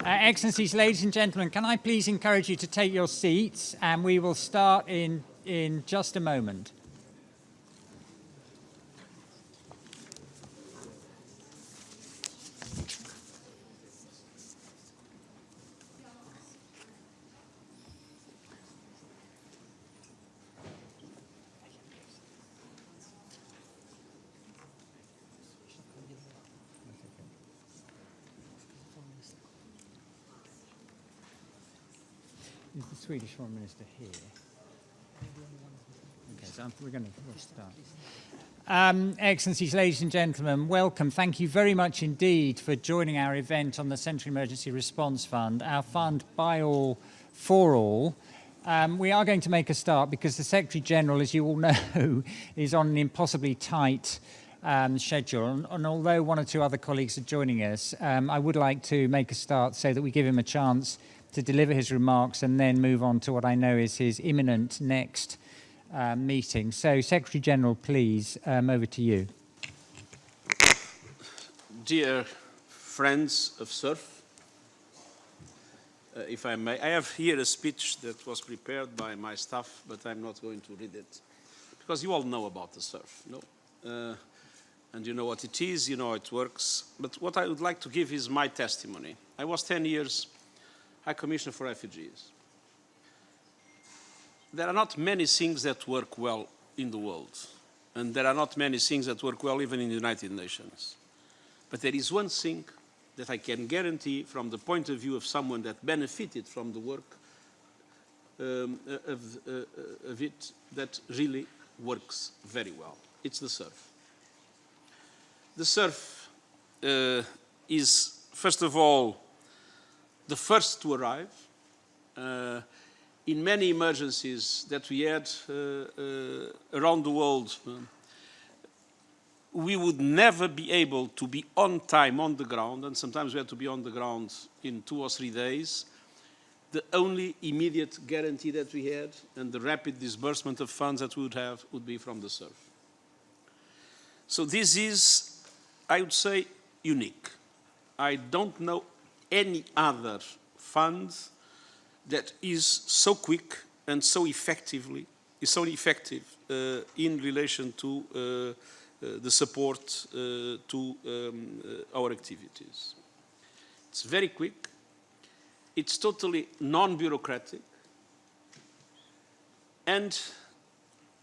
Excellencies, ladies and gentlemen, can I please encourage you to take your seats, and we will start in just a moment. Is the Swedish Foreign Minister here? Okay, so we'll start. Excellencies, ladies and gentlemen, welcome. Thank you very much indeed for joining our event on the Central Emergency Response Fund, our fund by all, for all. We are going to make a start because the Secretary-General, as you all know, is on an impossibly tight schedule. And although one or two other colleagues are joining us, I would like to make a start so that we give him a chance to deliver his remarks and then move on to what I know is his imminent next meeting. So, Secretary-General, please, over to you. Dear friends of CERF, if I may, I have here a speech that was prepared by my staff, but I'm not going to read it, because you all know about the CERF, no? And you know what it is, you know how it works. But what I would like to give is my testimony. I was 10 years High Commissioner for Refugees. There are not many things that work well in the world, and there are not many things that work well even in the United Nations. But there is one thing that I can guarantee from the point of view of someone that benefited from the work of it that really works very well. It's the CERF. The CERF is, first of all, the first to arrive. In many emergencies that we had around the world, we would never be able to be on time on the ground, and sometimes we had to be on the ground in 2 or 3 days. The only immediate guarantee that we had and the rapid disbursement of funds that we would have would be from the CERF. So this is, I would say, unique. I don't know any other fund that is so quick and so effective in relation to the support to our activities. It's very quick. It's totally non-bureaucratic. And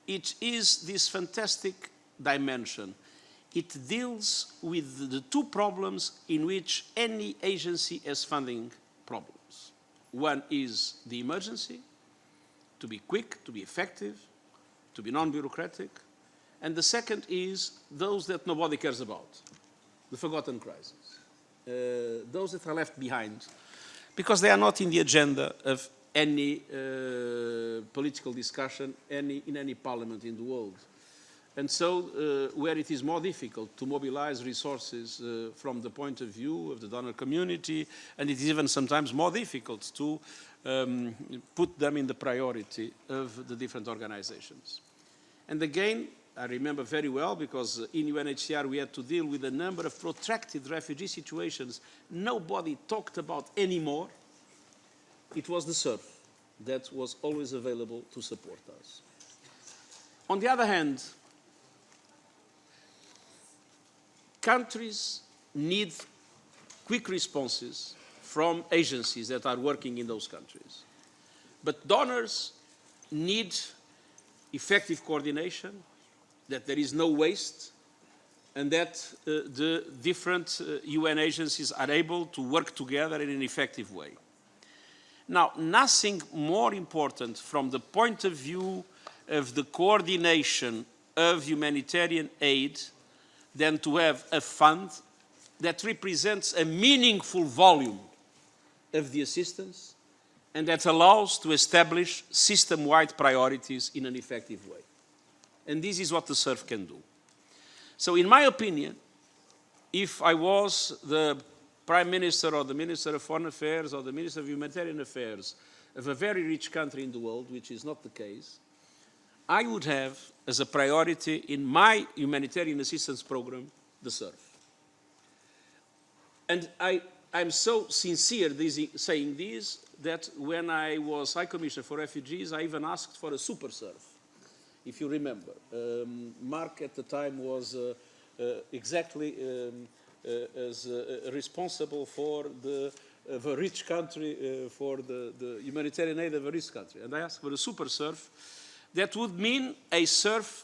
it is this fantastic dimension. It deals with the two problems in which any agency has funding problems. One is the emergency, to be quick, to be effective, to be non-bureaucratic. And the second is those that nobody cares about, the forgotten crises, those that are left behind, because they are not in the agenda of any political discussion in any parliament in the world. And so, where it is more difficult to mobilize resources from the point of view of the donor community, and it is even sometimes more difficult to put them in the priority of the different organizations. And again, I remember very well, because in UNHCR we had to deal with a number of protracted refugee situations nobody talked about anymore. It was the CERF that was always available to support us. On the other hand, countries need quick responses from agencies that are working in those countries. But donors need effective coordination, that there is no waste, and that the different UN agencies are able to work together in an effective way. Now, nothing more important from the point of view of the coordination of humanitarian aid than to have a fund that represents a meaningful volume of the assistance and that allows to establish system-wide priorities in an effective way. And this is what the CERF can do. So in my opinion, if I was the Prime Minister or the Minister of Foreign Affairs or the Minister of Humanitarian Affairs of a very rich country in the world, which is not the case, I would have as a priority in my humanitarian assistance program the CERF. And I I'm so sincere saying this that when I was High Commissioner for Refugees, I even asked for a super CERF, if you remember. Mark at the time was exactly as responsible for the rich country, for the humanitarian aid of a rich country. And I asked for a super CERF that would mean a CERF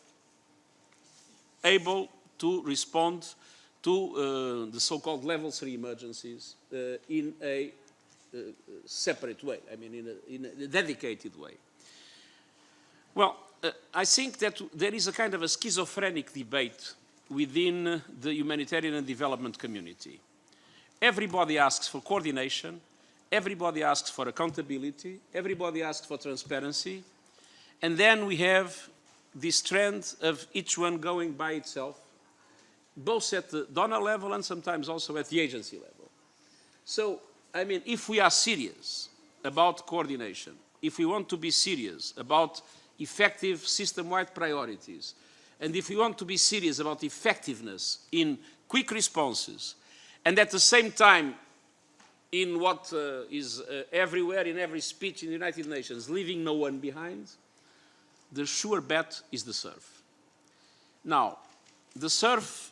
able to respond to the so-called level 3 emergencies in a separate way, I mean in a dedicated way. Well, I think that there is a kind of a schizophrenic debate within the humanitarian and development community. Everybody asks for coordination, everybody asks for accountability, everybody asks for transparency, and then we have this trend of each one going by itself, both at the donor level and sometimes also at the agency level. So, I mean, if we are serious about coordination, if we want to be serious about effective system-wide priorities, and if we want to be serious about effectiveness in quick responses, and at the same time, in what is everywhere, in every speech in the United Nations, leaving no one behind, the sure bet is the CERF. Now, the CERF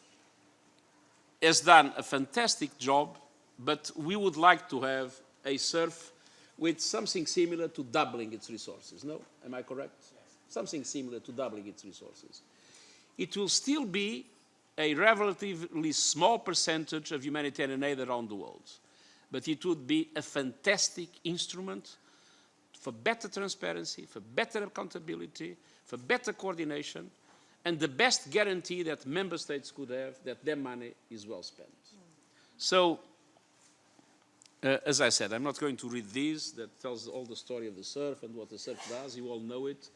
has done a fantastic job, but we would like to have a CERF with something similar to doubling its resources. No? Am I correct? Yes. Something similar to doubling its resources. It will still be a relatively small percentage of humanitarian aid around the world, but it would be a fantastic instrument for better transparency, for better accountability, for better coordination, and the best guarantee that member states could have that their money is well spent. So, as I said, I'm not going to read this that tells all the story of the CERF and what the CERF does. You all know it.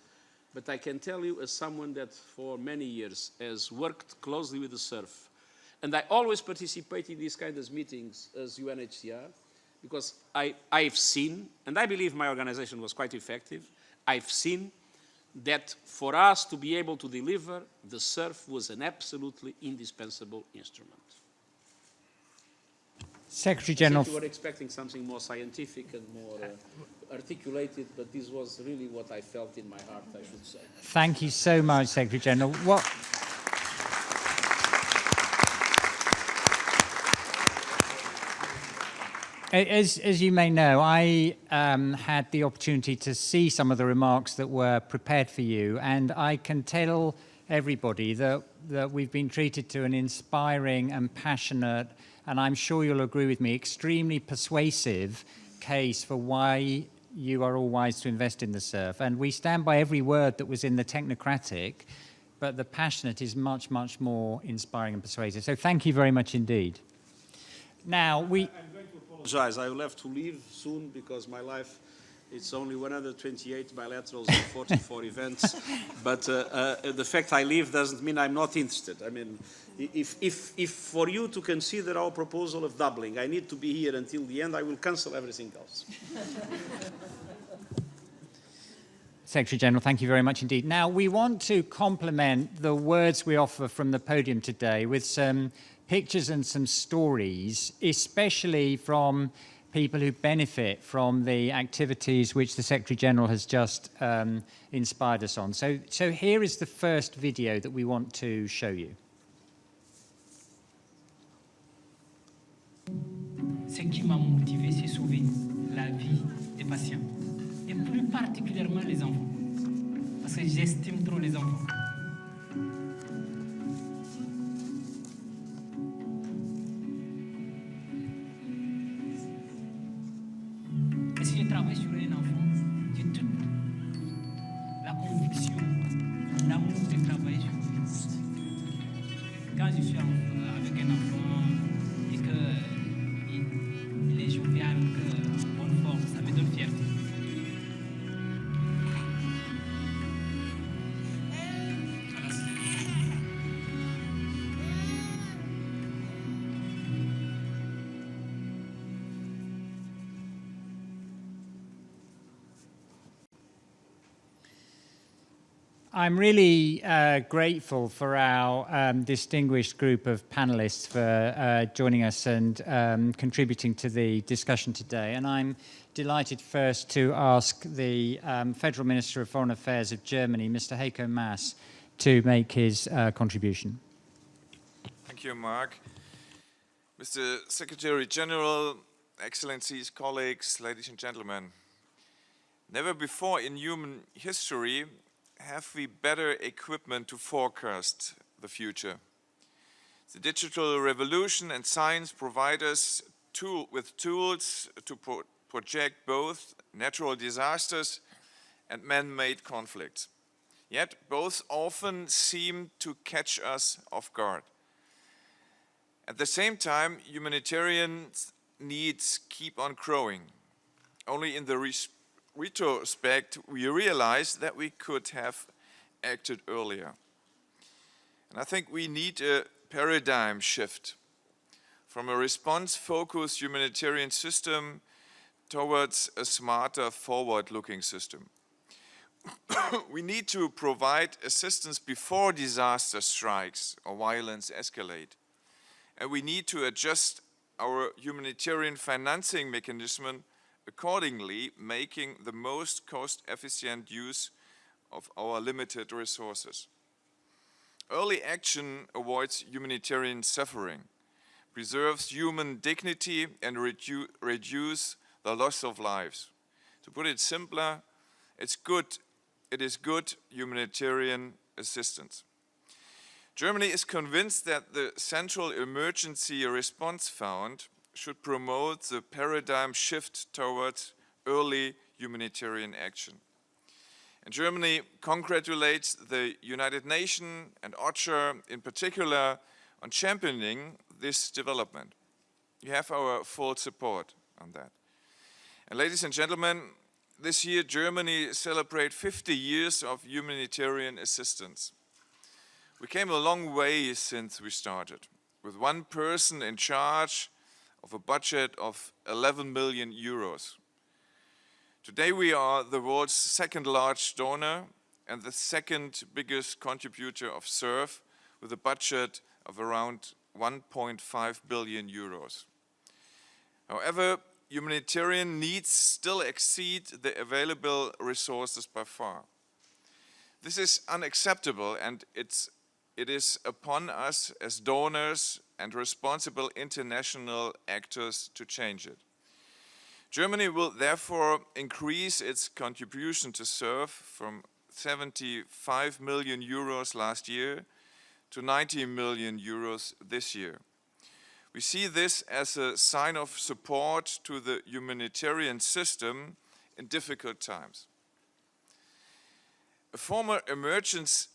But I can tell you, as someone that for many years has worked closely with the CERF, and I always participate in these kinds of meetings as UNHCR, because I've seen, and I believe my organization was quite effective, I've seen that for us to be able to deliver, the CERF was an absolutely indispensable instrument. Secretary General. I think you were expecting something more scientific and more articulated, but this was really what I felt in my heart, I should say. Thank you so much, Secretary General. As you may know, I had the opportunity to see some of the remarks that were prepared for you, and I can tell everybody that we've been treated to an inspiring and passionate, and I'm sure you'll agree with me, extremely persuasive case for why you are all wise to invest in the CERF. And we stand by every word that was in the technocratic, but the passionate is much, much more inspiring and persuasive. So thank you very much indeed. Now, I'm going to apologize. I will have to leave soon because my life, it's only 128 bilaterals and 44 events. But the fact I leave doesn't mean I'm not interested. I mean, if for you to consider our proposal of doubling, I need to be here until the end, I will cancel everything else. Secretary General, thank you very much indeed. Now, we want to complement the words we offer from the podium today with some pictures and some stories, especially from people who benefit from the activities which the Secretary General has just inspired us on. So here is the first video that we want to show you. Ce qui m'a motivé, c'est sauver la vie des patients, et plus particulièrement les enfants, parce que j'estime trop les enfants. Et si je travaille sur un enfant, j'ai toute la conviction, l'amour de travailler sur lui. Quand je suis avec un enfant et que il est jovial, en bonne forme, ça me donne fierté. I'm really grateful for our distinguished group of panelists for joining us and contributing to the discussion today. And I'm delighted first to ask the Federal Minister of Foreign Affairs of Germany, Mr. Heiko Maas, to make his contribution. Thank you, Mark. Mr. Secretary General, Excellencies, colleagues, ladies and gentlemen. Never before in human history have we better equipment to forecast the future. The digital revolution and science provide us with tools to project both natural disasters and man-made conflicts. Yet both often seem to catch us off guard. At the same time, humanitarian needs keep on growing. Only in the retrospect, we realize that we could have acted earlier. And I think we need a paradigm shift from a response-focused humanitarian system towards a smarter, forward-looking system. We need to provide assistance before disaster strikes or violence escalate. And we need to adjust our humanitarian financing mechanism accordingly, making the most cost-efficient use of our limited resources. Early action avoids humanitarian suffering, preserves human dignity, and reduces the loss of lives. To put it simpler, it is good humanitarian assistance. Germany is convinced that the Central Emergency Response Fund should promote the paradigm shift towards early humanitarian action. And Germany congratulates the United Nations and OCHA in particular on championing this development. You have our full support on that. And ladies and gentlemen, this year Germany celebrates 50 years of humanitarian assistance. We came a long way since we started, with one person in charge of a budget of 11 million euros. Today we are the world's second largest donor and the second biggest contributor of CERF, with a budget of around 1.5 billion euros. However, humanitarian needs still exceed the available resources by far. This is unacceptable, and it is upon us as donors and responsible international actors to change it. Germany will therefore increase its contribution to CERF from 75 million euros last year to 90 million euros this year. We see this as a sign of support to the humanitarian system in difficult times. A former emergency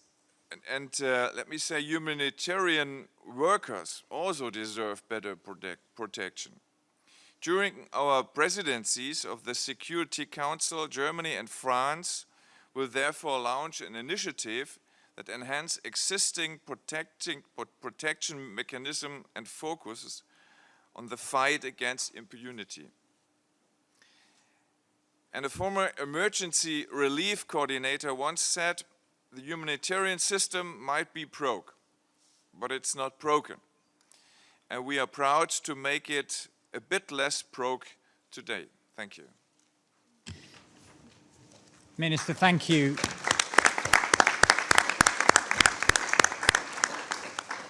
and let me say humanitarian workers also deserve better protection. During our presidencies of the Security Council, Germany and France will therefore launch an initiative that enhances existing protection mechanism and focuses on the fight against impunity. And a former emergency relief coordinator once said, the humanitarian system might be broke, but it's not broken. And we are proud to make it a bit less broke today. Thank you. Minister, thank you.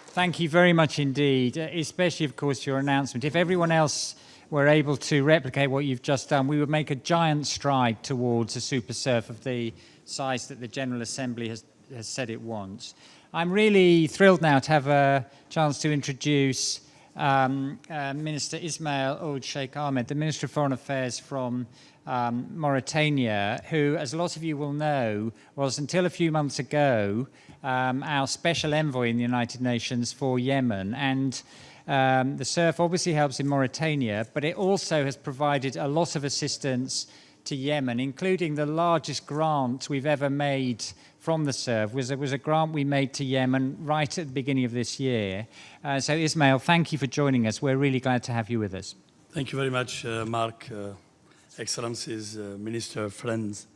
Thank you very much indeed, especially, of course, your announcement. If everyone else were able to replicate what you've just done, we would make a giant stride towards a super CERF of the size that the General Assembly has said it wants. I'm really thrilled now to have a chance to introduce Minister Ismail Ould Sheikh Ahmed, the Minister of Foreign Affairs from Mauritania, who, as a lot of you will know, was until a few months ago our special envoy in the United Nations for Yemen. And the CERF obviously helps in Mauritania, but it also has provided a lot of assistance to Yemen, including the largest grant we've ever made from the CERF. Was a grant we made to Yemen right at the beginning of this year. So Ismail, thank you for joining us. We're really glad to have you with us. Thank you very much, Mark, Excellencies, Minister, friends.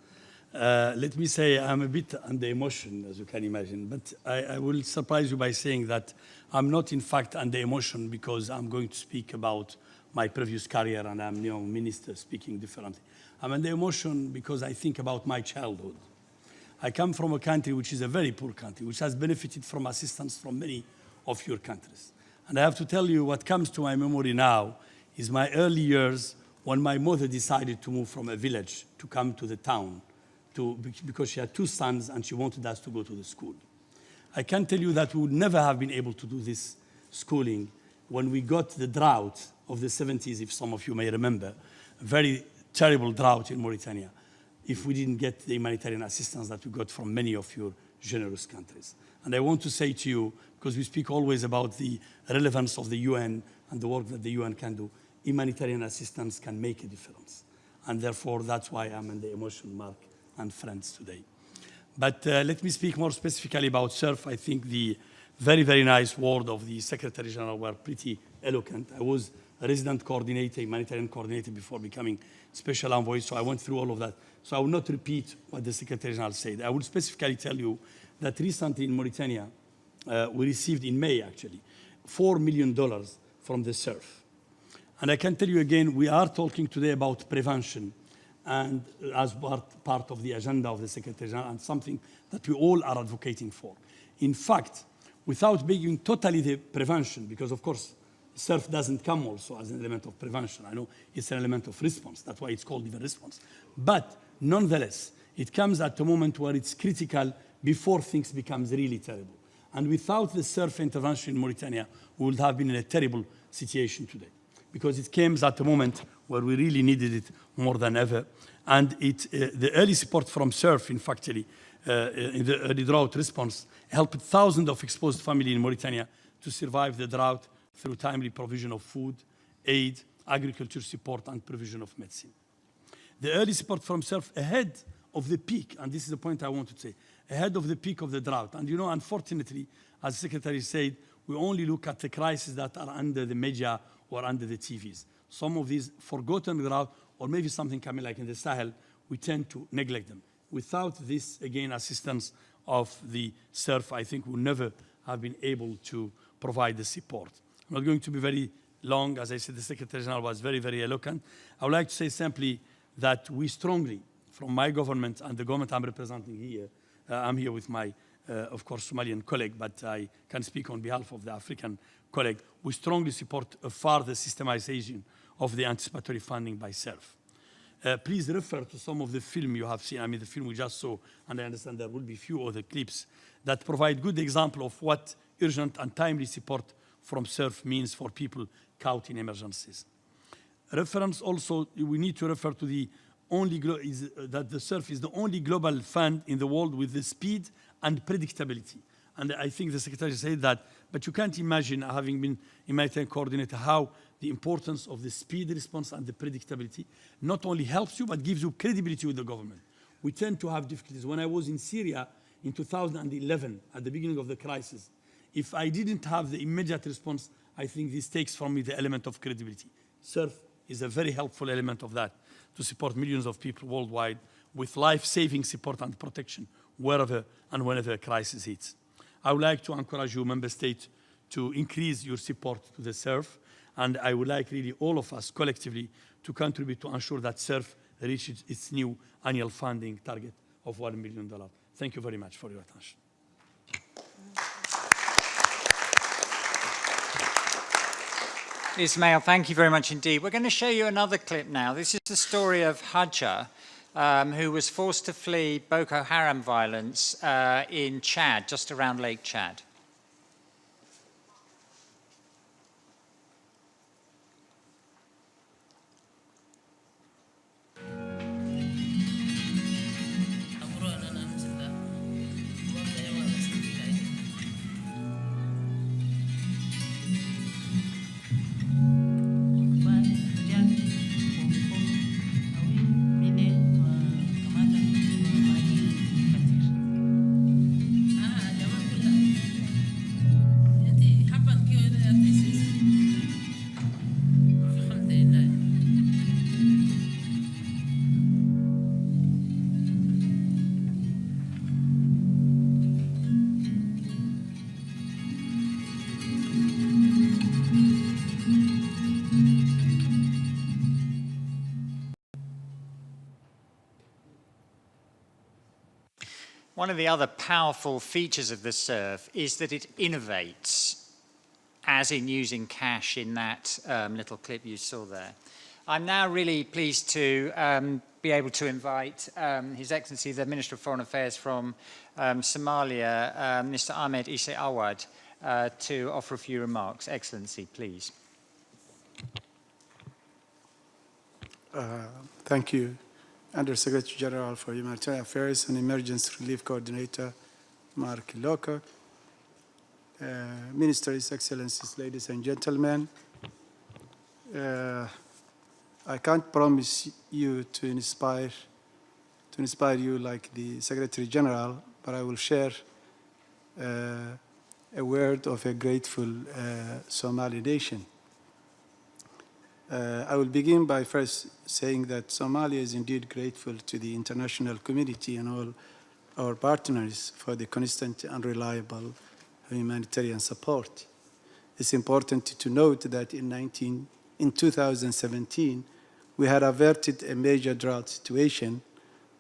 Let me say I'm a bit under emotion, as you can imagine, but I will surprise you by saying that I'm not, in fact, under emotion because I'm going to speak about my previous career and I'm minister speaking differently. I'm under emotion because I think about my childhood. I come from a country which is a very poor country, which has benefited from assistance from many of your countries. And I have to tell you what comes to my memory now is my early years when my mother decided to move from a village to come to the town because she had 2 sons and she wanted us to go to the school. I can tell you that we would never have been able to do this schooling when we got the drought of the 70s, if some of you may remember, a very terrible drought in Mauritania, if we didn't get the humanitarian assistance that we got from many of your generous countries. And I want to say to you, because we speak always about the relevance of the UN and the work that the UN can do, humanitarian assistance can make a difference. And therefore, that's why I'm in the emotion, Mark and friends today. But let me speak more specifically about CERF. I think the very, very nice word of the Secretary General were pretty eloquent. I was a resident coordinator, humanitarian coordinator before becoming special envoy, so I went through all of that. So I will not repeat what the Secretary General said. I will specifically tell you that recently in Mauritania, we received in May actually, $4 million from the CERF. And I can tell you again, we are talking today about prevention and as part of the agenda of the Secretary General and something that we all are advocating for. In fact, without being totally the prevention, because of course, CERF doesn't come also as an element of prevention. I know it's an element of response. That's why it's called even response. But nonetheless, it comes at a moment where it's critical before things becomes really terrible. And without the CERF intervention in Mauritania, we would have been in a terrible situation today, because it came at a moment where we really needed it more than ever. And the early support from CERF, in fact, in the early drought response, helped thousands of exposed families in Mauritania to survive the drought through timely provision of food, aid, agriculture support, and provision of medicine. The early support from CERF ahead of the peak, and this is the point I want to say, ahead of the peak of the drought. And you know, unfortunately, as the Secretary said, we only look at the crises that are under the media or under the TVs. Some of these forgotten drought, or maybe something coming like in the Sahel, we tend to neglect them. Without this, again, assistance of the CERF, I think we'll never have been able to provide the support. I'm not going to be very long. As I said, the Secretary General was very, very eloquent. I would like to say simply that we strongly, from my government and the government I'm representing here, I'm here with my, of course, Somalian colleague, but I can speak on behalf of the African colleague. We strongly support a further systemization of the anticipatory funding by CERF. Please refer to some of the film you have seen. I mean, the film we just saw, and I understand there will be few other clips that provide good example of what urgent and timely support from CERF means for people caught in emergencies. Reference also, we need to refer to the only that the CERF is the only global fund in the world with the speed and predictability. And I think the Secretary said that, but you can't imagine, having been humanitarian coordinator, how the importance of the speed response and the predictability not only helps you, but gives you credibility with the government. We tend to have difficulties. When I was in Syria in 2011, at the beginning of the crisis, if I didn't have the immediate response, I think this takes from me the element of credibility. CERF is a very helpful element of that to support millions of people worldwide with life-saving support and protection wherever and whenever a crisis hits. I would like to encourage you, member states, to increase your support to the CERF, and I would like really all of us collectively to contribute to ensure that CERF reaches its new annual funding target of $1 million. Thank you very much for your attention. Ismail, thank you very much indeed. We're going to show you another clip now. This is the story of Hadja, who was forced to flee Boko Haram violence in Chad, just around Lake Chad. One of the other powerful features of the CERF is that it innovates, as in using cash in that little clip you saw there. I'm now really pleased to be able to invite His Excellency, the Minister of Foreign Affairs from Somalia, Mr. Ahmed Isse Awad, to offer a few remarks. Excellency, please. Thank you, Under Secretary General for Humanitarian Affairs and Emergency Relief Coordinator, Mark Lowcock, Minister, His Excellencies, ladies and gentlemen. I can't promise you to inspire you like the Secretary General, but I will share a word of a grateful Somali nation. I will begin by first saying that Somalia is indeed grateful to the international community and all our partners for the constant and reliable humanitarian support. It's important to note that in 2017, we had averted a major drought situation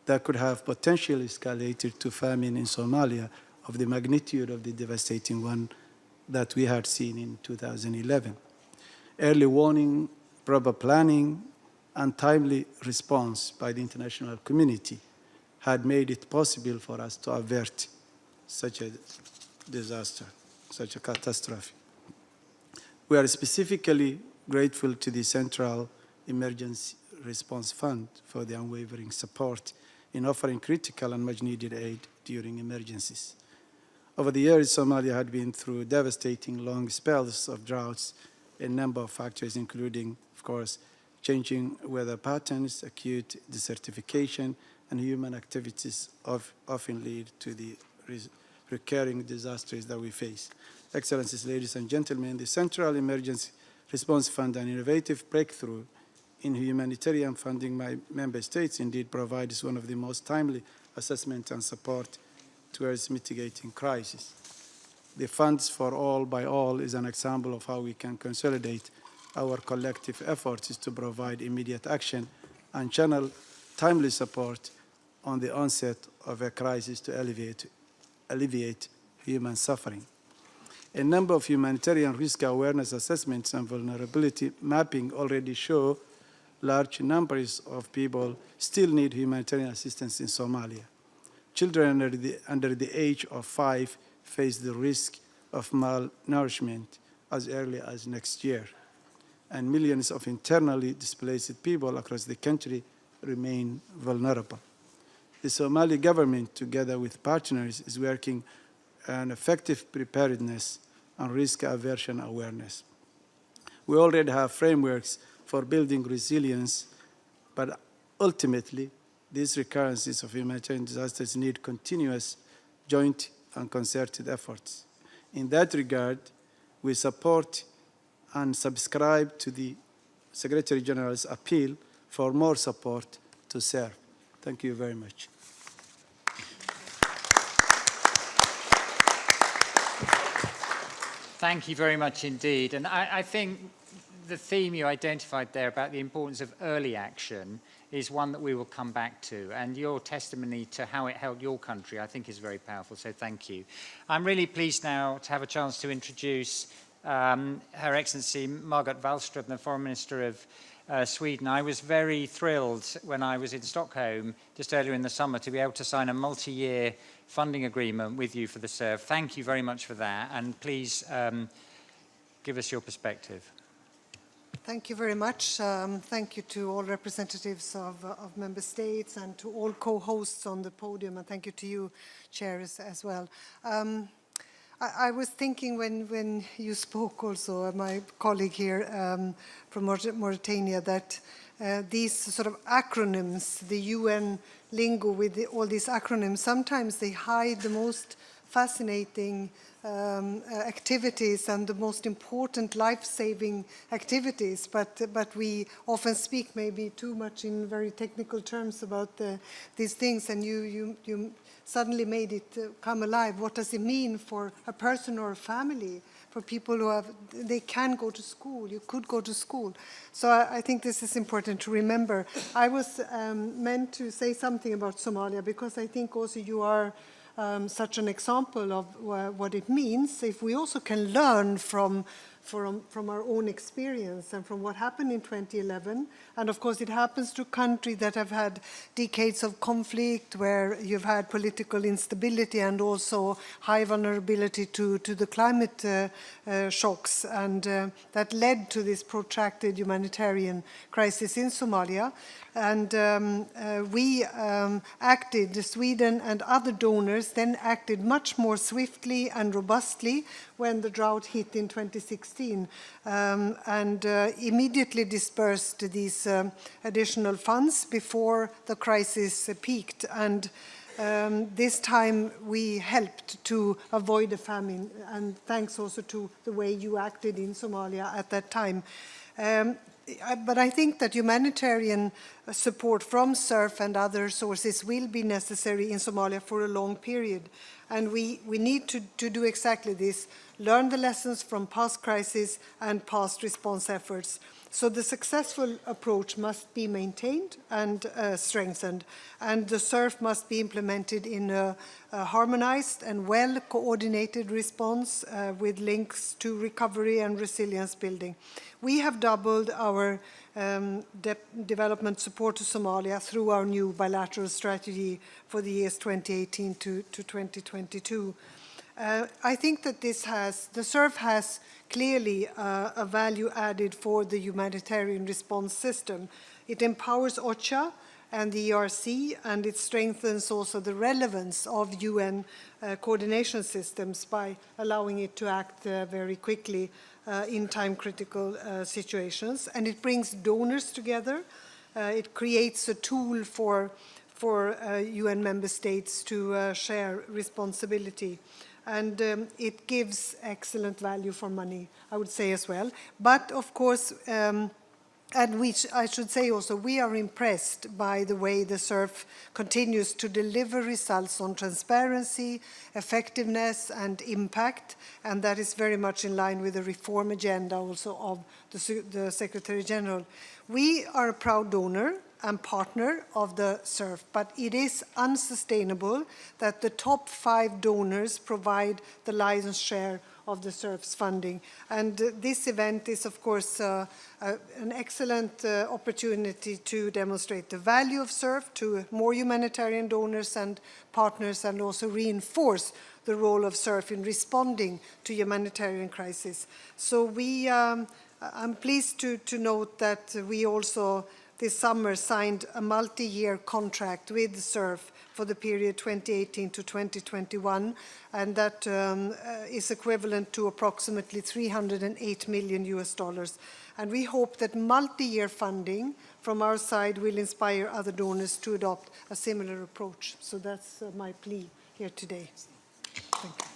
that could have potentially escalated to famine in Somalia of the magnitude of the devastating one that we had seen in 2011. Early warning, proper planning, and timely response by the international community had made it possible for us to avert such a disaster, such a catastrophe. We are specifically grateful to the Central Emergency Response Fund for the unwavering support in offering critical and much-needed aid during emergencies. Over the years, Somalia had been through devastating long spells of droughts, a number of factors, including, of course, changing weather patterns, acute desertification, and human activities often lead to the recurring disasters that we face. Excellencies, ladies and gentlemen, the Central Emergency Response Fund, an innovative breakthrough in humanitarian funding by member states, indeed provides one of the most timely assessment and support towards mitigating crisis. The Funds for All by All is an example of how we can consolidate our collective efforts to provide immediate action and channel timely support on the onset of a crisis to alleviate human suffering. A number of humanitarian risk awareness assessments and vulnerability mapping already show large numbers of people still need humanitarian assistance in Somalia. Children under the age of 5 face the risk of malnourishment as early as next year, and millions of internally displaced people across the country remain vulnerable. The Somali government, together with partners, is working on effective preparedness and risk aversion awareness. We already have frameworks for building resilience, but ultimately, these recurrences of humanitarian disasters need continuous joint and concerted efforts. In that regard, we support and subscribe to the Secretary General's appeal for more support to CERF. Thank you very much. Thank you very much indeed. And I think the theme you identified there about the importance of early action is one that we will come back to. And your testimony to how it helped your country, I think, is very powerful. So thank you. I'm really pleased now to have a chance to introduce Her Excellency Margot Wallström, the Foreign Minister of Sweden. I was very thrilled when I was in Stockholm just earlier in the summer to be able to sign a multi-year funding agreement with you for the CERF. Thank you very much for that, and please give us your perspective. Thank you very much. Thank you to all representatives of member states and to all co-hosts on the podium, and thank you to you, chairs, as well. I was thinking when you spoke also, my colleague here from Mauritania, that these sort of acronyms, the UN lingo with all these acronyms, sometimes they hide the most fascinating activities and the most important life-saving activities, but we often speak maybe too much in very technical terms about these things, and you suddenly made it come alive. What does it mean for a person or a family, for people who they can go to school, you could go to school. So I think this is important to remember. I was meant to say something about Somalia because I think also you are such an example of what it means, if we also can learn from our own experience and from what happened in 2011. And of course, it happens to countries that have had decades of conflict, where you've had political instability and also high vulnerability to the climate shocks. And that led to this protracted humanitarian crisis in Somalia. And we acted, Sweden and other donors then acted much more swiftly and robustly when the drought hit in 2016, and immediately dispersed these additional funds before the crisis peaked. And this time we helped to avoid a famine, and thanks also to the way you acted in Somalia at that time. But I think that humanitarian support from CERF and other sources will be necessary in Somalia for a long period. And we need to do exactly this, learn the lessons from past crises and past response efforts. So the successful approach must be maintained and strengthened, and the CERF must be implemented in a harmonized and well-coordinated response with links to recovery and resilience building. We have doubled our development support to Somalia through our new bilateral strategy for the years 2018 to 2022. I think that the CERF has clearly a value added for the humanitarian response system. It empowers OCHA and the ERC, and it strengthens also the relevance of UN coordination systems by allowing it to act very quickly in time-critical situations. And it brings donors together. It creates a tool for UN member states to share responsibility. And it gives excellent value for money, I would say as well. But of course, and which I should say also, we are impressed by the way the CERF continues to deliver results on transparency, effectiveness, and impact, and that is very much in line with the reform agenda also of the Secretary General. We are a proud donor and partner of the CERF, but it is unsustainable that the top 5 donors provide the lion's share of the CERF's funding. And this event is, of course, an excellent opportunity to demonstrate the value of CERF to more humanitarian donors and partners, and also reinforce the role of CERF in responding to humanitarian crisis. So I'm pleased to note that we also this summer signed a multi-year contract with CERF for the period 2018 to 2021, and that is equivalent to approximately $308 million. And we hope that multi-year funding from our side will inspire other donors to adopt a similar approach. So that's my plea here today. Thank you.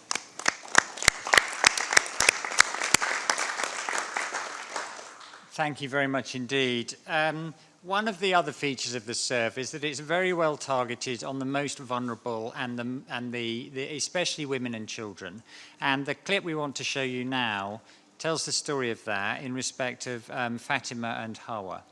Thank you very much indeed. One of the other features of the CERF is that it's very well targeted on the most vulnerable and especially women and children. And the clip we want to show you now tells the story of that in respect of Fatima and Hawa.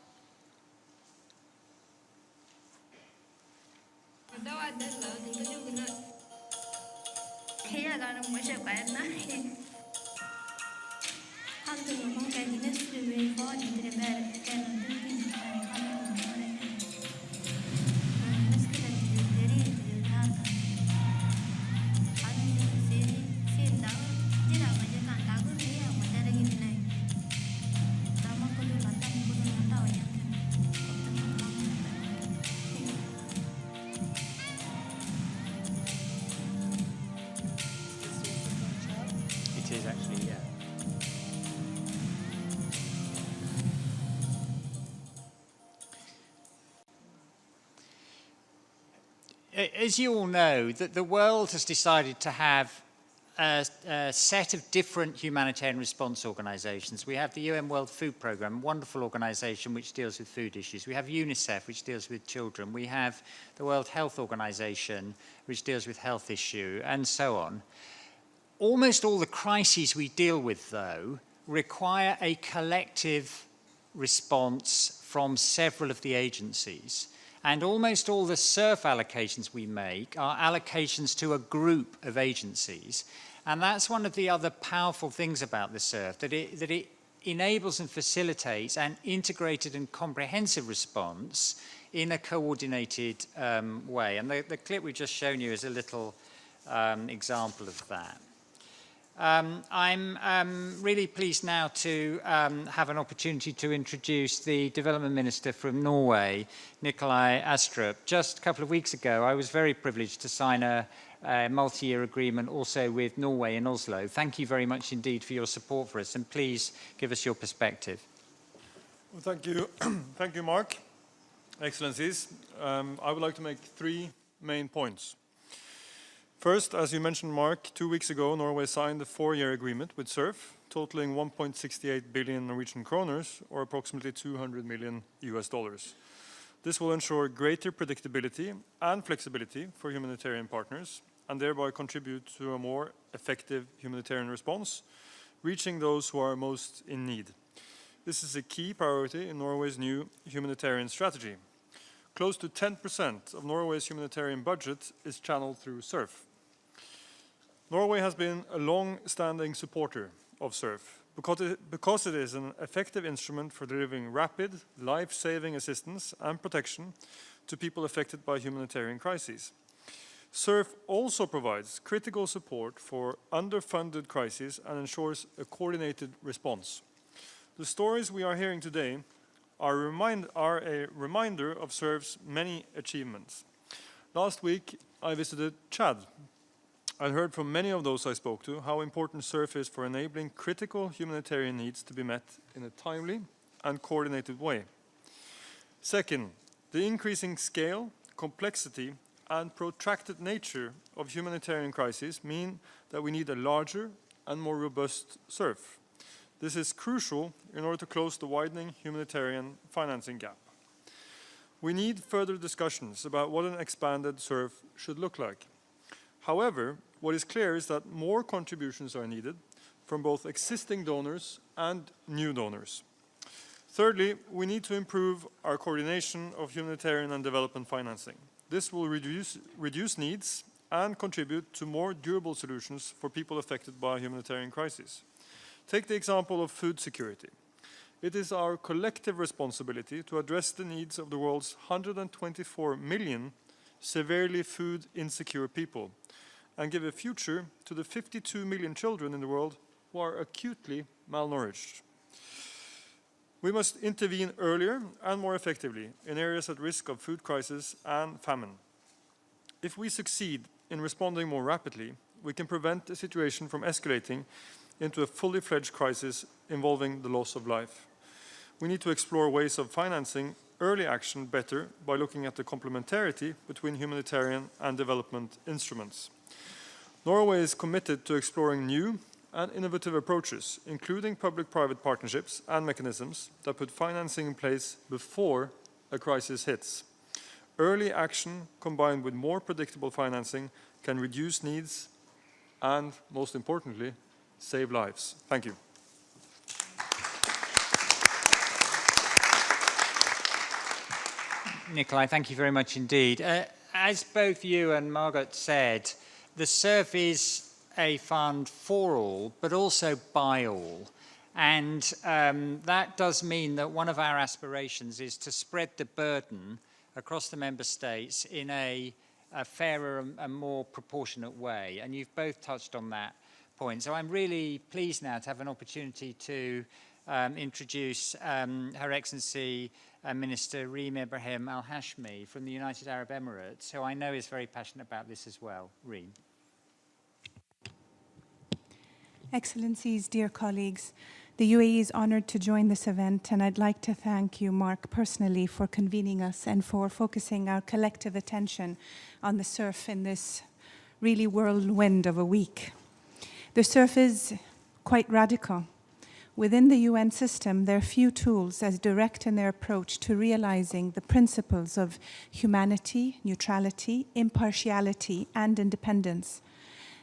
It is actually, yeah. As you all know, that the world has decided to have a set of different humanitarian response organizations. We have the UN World Food Programme, a wonderful organization which deals with food issues. We have UNICEF, which deals with children. We have the World Health Organization, which deals with health issue, and so on. Almost all the crises we deal with, though, require a collective response from several of the agencies. And almost all the CERF allocations we make are allocations to a group of agencies. And that's one of the other powerful things about the CERF, that it enables and facilitates an integrated and comprehensive response in a coordinated way. And the clip we've just shown you is a little example of that. I'm really pleased now to have an opportunity to introduce the Development Minister from Norway, Nikolai Astrup. Just a couple of weeks ago, I was very privileged to sign a multi-year agreement also with Norway in Oslo. Thank you very much indeed for your support for us, and please give us your perspective. Well, thank you. Thank you, Mark. Excellencies, I would like to make 3 main points. First, as you mentioned, Mark, 2 weeks ago, Norway signed a 4-year agreement with CERF, totaling 1.68 billion Norwegian kroners, or approximately $200 million. This will ensure greater predictability and flexibility for humanitarian partners, and thereby contribute to a more effective humanitarian response, reaching those who are most in need. This is a key priority in Norway's new humanitarian strategy. Close to 10% of Norway's humanitarian budget is channeled through CERF. Norway has been a long-standing supporter of CERF because it is an effective instrument for delivering rapid, life-saving assistance and protection to people affected by humanitarian crises. CERF also provides critical support for underfunded crises and ensures a coordinated response. The stories we are hearing today are a reminder of CERF's many achievements. Last week, I visited Chad. I heard from many of those I spoke to how important CERF is for enabling critical humanitarian needs to be met in a timely and coordinated way. Second, the increasing scale, complexity, and protracted nature of humanitarian crises mean that we need a larger and more robust CERF. This is crucial in order to close the widening humanitarian financing gap. We need further discussions about what an expanded CERF should look like. However, what is clear is that more contributions are needed from both existing donors and new donors. Thirdly, we need to improve our coordination of humanitarian and development financing. This will reduce needs and contribute to more durable solutions for people affected by humanitarian crises. Take the example of food security. It is our collective responsibility to address the needs of the world's 124 million severely food insecure people and give a future to the 52 million children in the world who are acutely malnourished. We must intervene earlier and more effectively in areas at risk of food crisis and famine. If we succeed in responding more rapidly, we can prevent a situation from escalating into a fully fledged crisis involving the loss of life. We need to explore ways of financing early action better by looking at the complementarity between humanitarian and development instruments. Norway is committed to exploring new and innovative approaches, including public-private partnerships and mechanisms that put financing in place before a crisis hits. Early action combined with more predictable financing can reduce needs and, most importantly, save lives. Thank you. Nikolai, thank you very much indeed. As both you and Margaret said, the CERF is a fund for all, but also by all. And that does mean that one of our aspirations is to spread the burden across the member states in a fairer and more proportionate way. And you've both touched on that point. So I'm really pleased now to have an opportunity to introduce Her Excellency Minister Reem Ibrahim Al-Hashmi from the United Arab Emirates, who I know is very passionate about this as well. Reem. Excellencies, dear colleagues, the UAE is honored to join this event, and I'd like to thank you, Mark, personally for convening us and for focusing our collective attention on the CERF in this really whirlwind of a week. The CERF is quite radical. Within the UN system, there are few tools as direct in their approach to realizing the principles of humanity, neutrality, impartiality, and independence.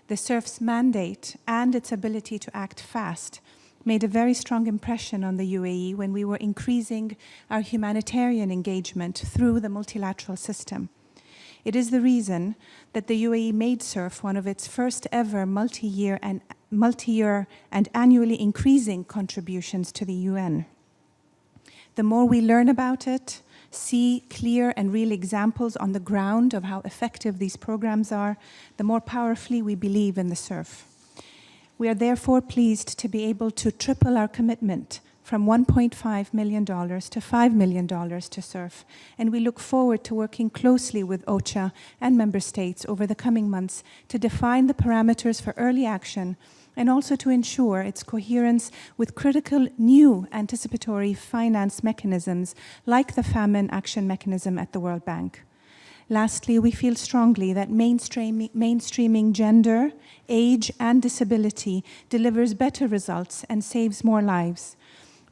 The CERF's mandate and its ability to act fast made a very strong impression on the UAE when we were increasing our humanitarian engagement through the multilateral system. It is the reason that the UAE made CERF one of its first ever multi-year and annually increasing contributions to the UN. The more we learn about it, see clear and real examples on the ground of how effective these programs are, the more powerfully we believe in the CERF. We are therefore pleased to be able to triple our commitment from $1.5 million to $5 million to CERF, and we look forward to working closely with OCHA and member states over the coming months to define the parameters for early action and also to ensure its coherence with critical new anticipatory finance mechanisms like the Famine Action Mechanism at the World Bank. Lastly, we feel strongly that mainstreaming gender, age, and disability delivers better results and saves more lives.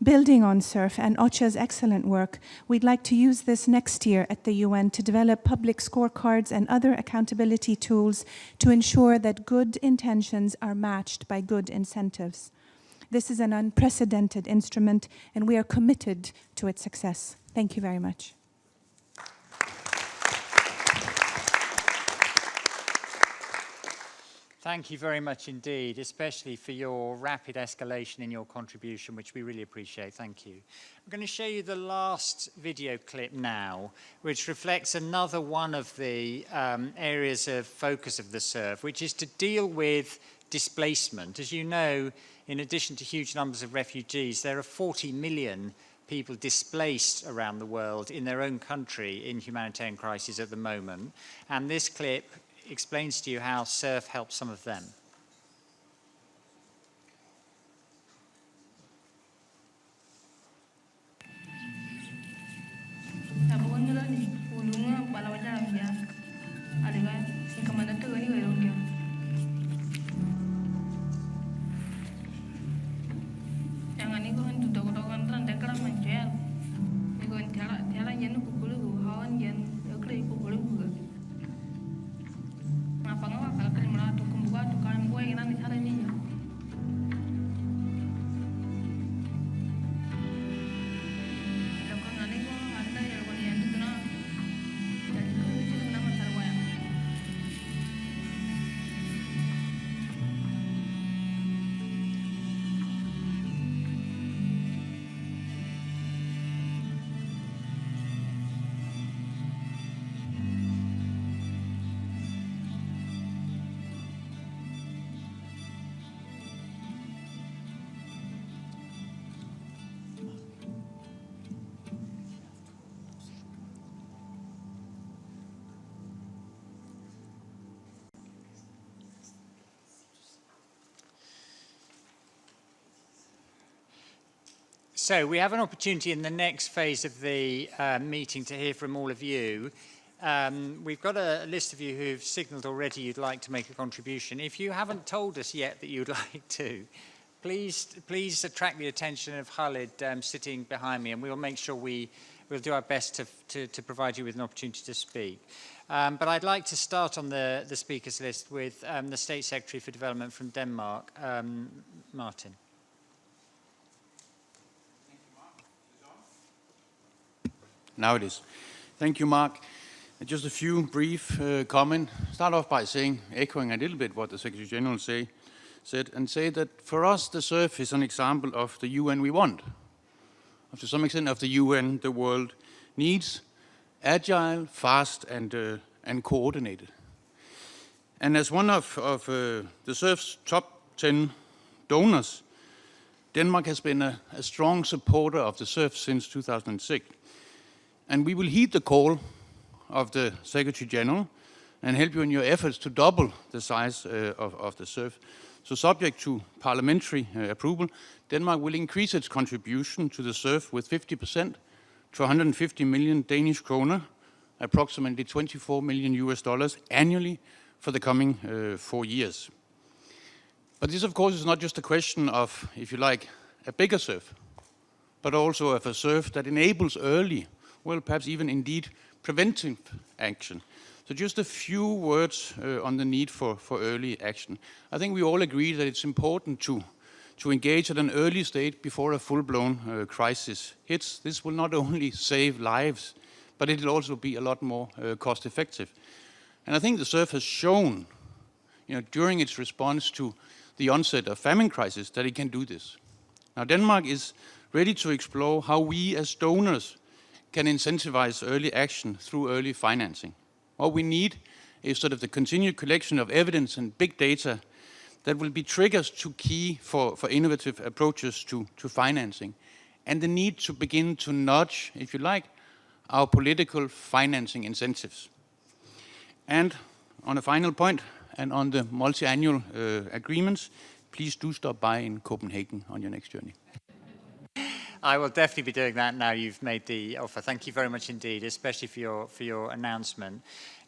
Building on CERF and OCHA's excellent work, we'd like to use this next year at the UN to develop public scorecards and other accountability tools to ensure that good intentions are matched by good incentives. This is an unprecedented instrument, and we are committed to its success. Thank you very much. Thank you very much indeed, especially for your rapid escalation in your contribution, which we really appreciate. Thank you. I'm going to show you the last video clip now, which reflects another one of the areas of focus of the CERF, which is to deal with displacement. As you know, in addition to huge numbers of refugees, there are 40 million people displaced around the world in their own country in humanitarian crises at the moment. And this clip explains to you how CERF helps some of them. So we have an opportunity in the next phase of the meeting to hear from all of you. We've got a list of you who've signalled already you'd like to make a contribution. If you haven't told us yet that you'd like to, please attract the attention of Khalid sitting behind me, and we'll make sure we'll do our best to provide you with an opportunity to speak. But I'd like to start on the speakers list with the State Secretary for Development from Denmark, Martin. Now it is. Thank you, Mark. Just a few brief comments. Start off by echoing a little bit what the Secretary General said, and say that for us the CERF is an example of the UN we want. To some extent of the UN the world needs, agile, fast, and coordinated. And as one of the CERF's top 10 donors, Denmark has been a strong supporter of the CERF since 2006. And we will heed the call of the Secretary General and help you in your efforts to double the size of the CERF. So subject to parliamentary approval, Denmark will increase its contribution to the CERF with 50% to 150 million Danish kroner, approximately $24 million annually for the coming 4 years. But this, of course, is not just a question of, if you like, a bigger CERF, but also of a CERF that enables early, well, perhaps even indeed preventive action. So just a few words on the need for early action. I think we all agree that it's important to to engage at an early stage before a full-blown crisis hits. This will not only save lives, but it will also be a lot more cost-effective. And I think the CERF has shown, during its response to the onset of famine crisis, that it can do this. Now, Denmark is ready to explore how we as donors can incentivize early action through early financing. What we need is sort of the continued collection of evidence and big data that will be triggers to key for innovative approaches to financing, and the need to begin to nudge, if you like, our political financing incentives. And on a final point, and on the multi-annual agreements, please do stop by in Copenhagen on your next journey. I will definitely be doing that now you've made the offer. Thank you very much indeed, especially for your announcement.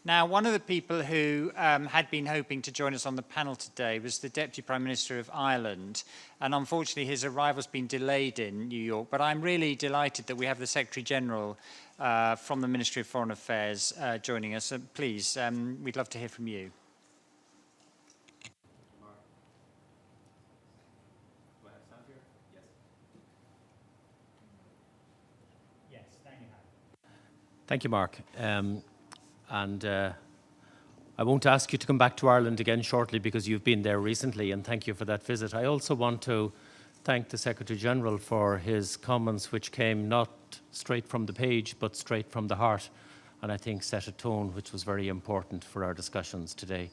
Now, one of the people who had been hoping to join us on the panel today was the Deputy Prime Minister of Ireland, and unfortunately his arrival's been delayed in New York, but I'm really delighted that we have the Secretary General from the Ministry of Foreign Affairs joining us. Please, we'd love to hear from you. Thank you, Mark. I won't ask you to come back to Ireland again shortly because you've been there recently, and thank you for that visit. I also want to thank the Secretary-General for his comments, which came not straight from the page, but straight from the heart, and I think set a tone which was very important for our discussions today.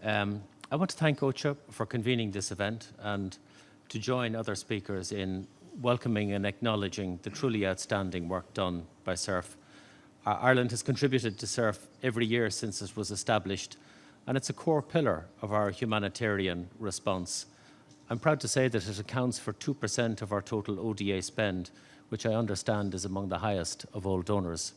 I want to thank OCHA for convening this event and to join other speakers in welcoming and acknowledging the truly outstanding work done by CERF. Ireland has contributed to CERF every year since it was established, and it's a core pillar of our humanitarian response. I'm proud to say that it accounts for 2% of our total ODA spend, which I understand is among the highest of all donors.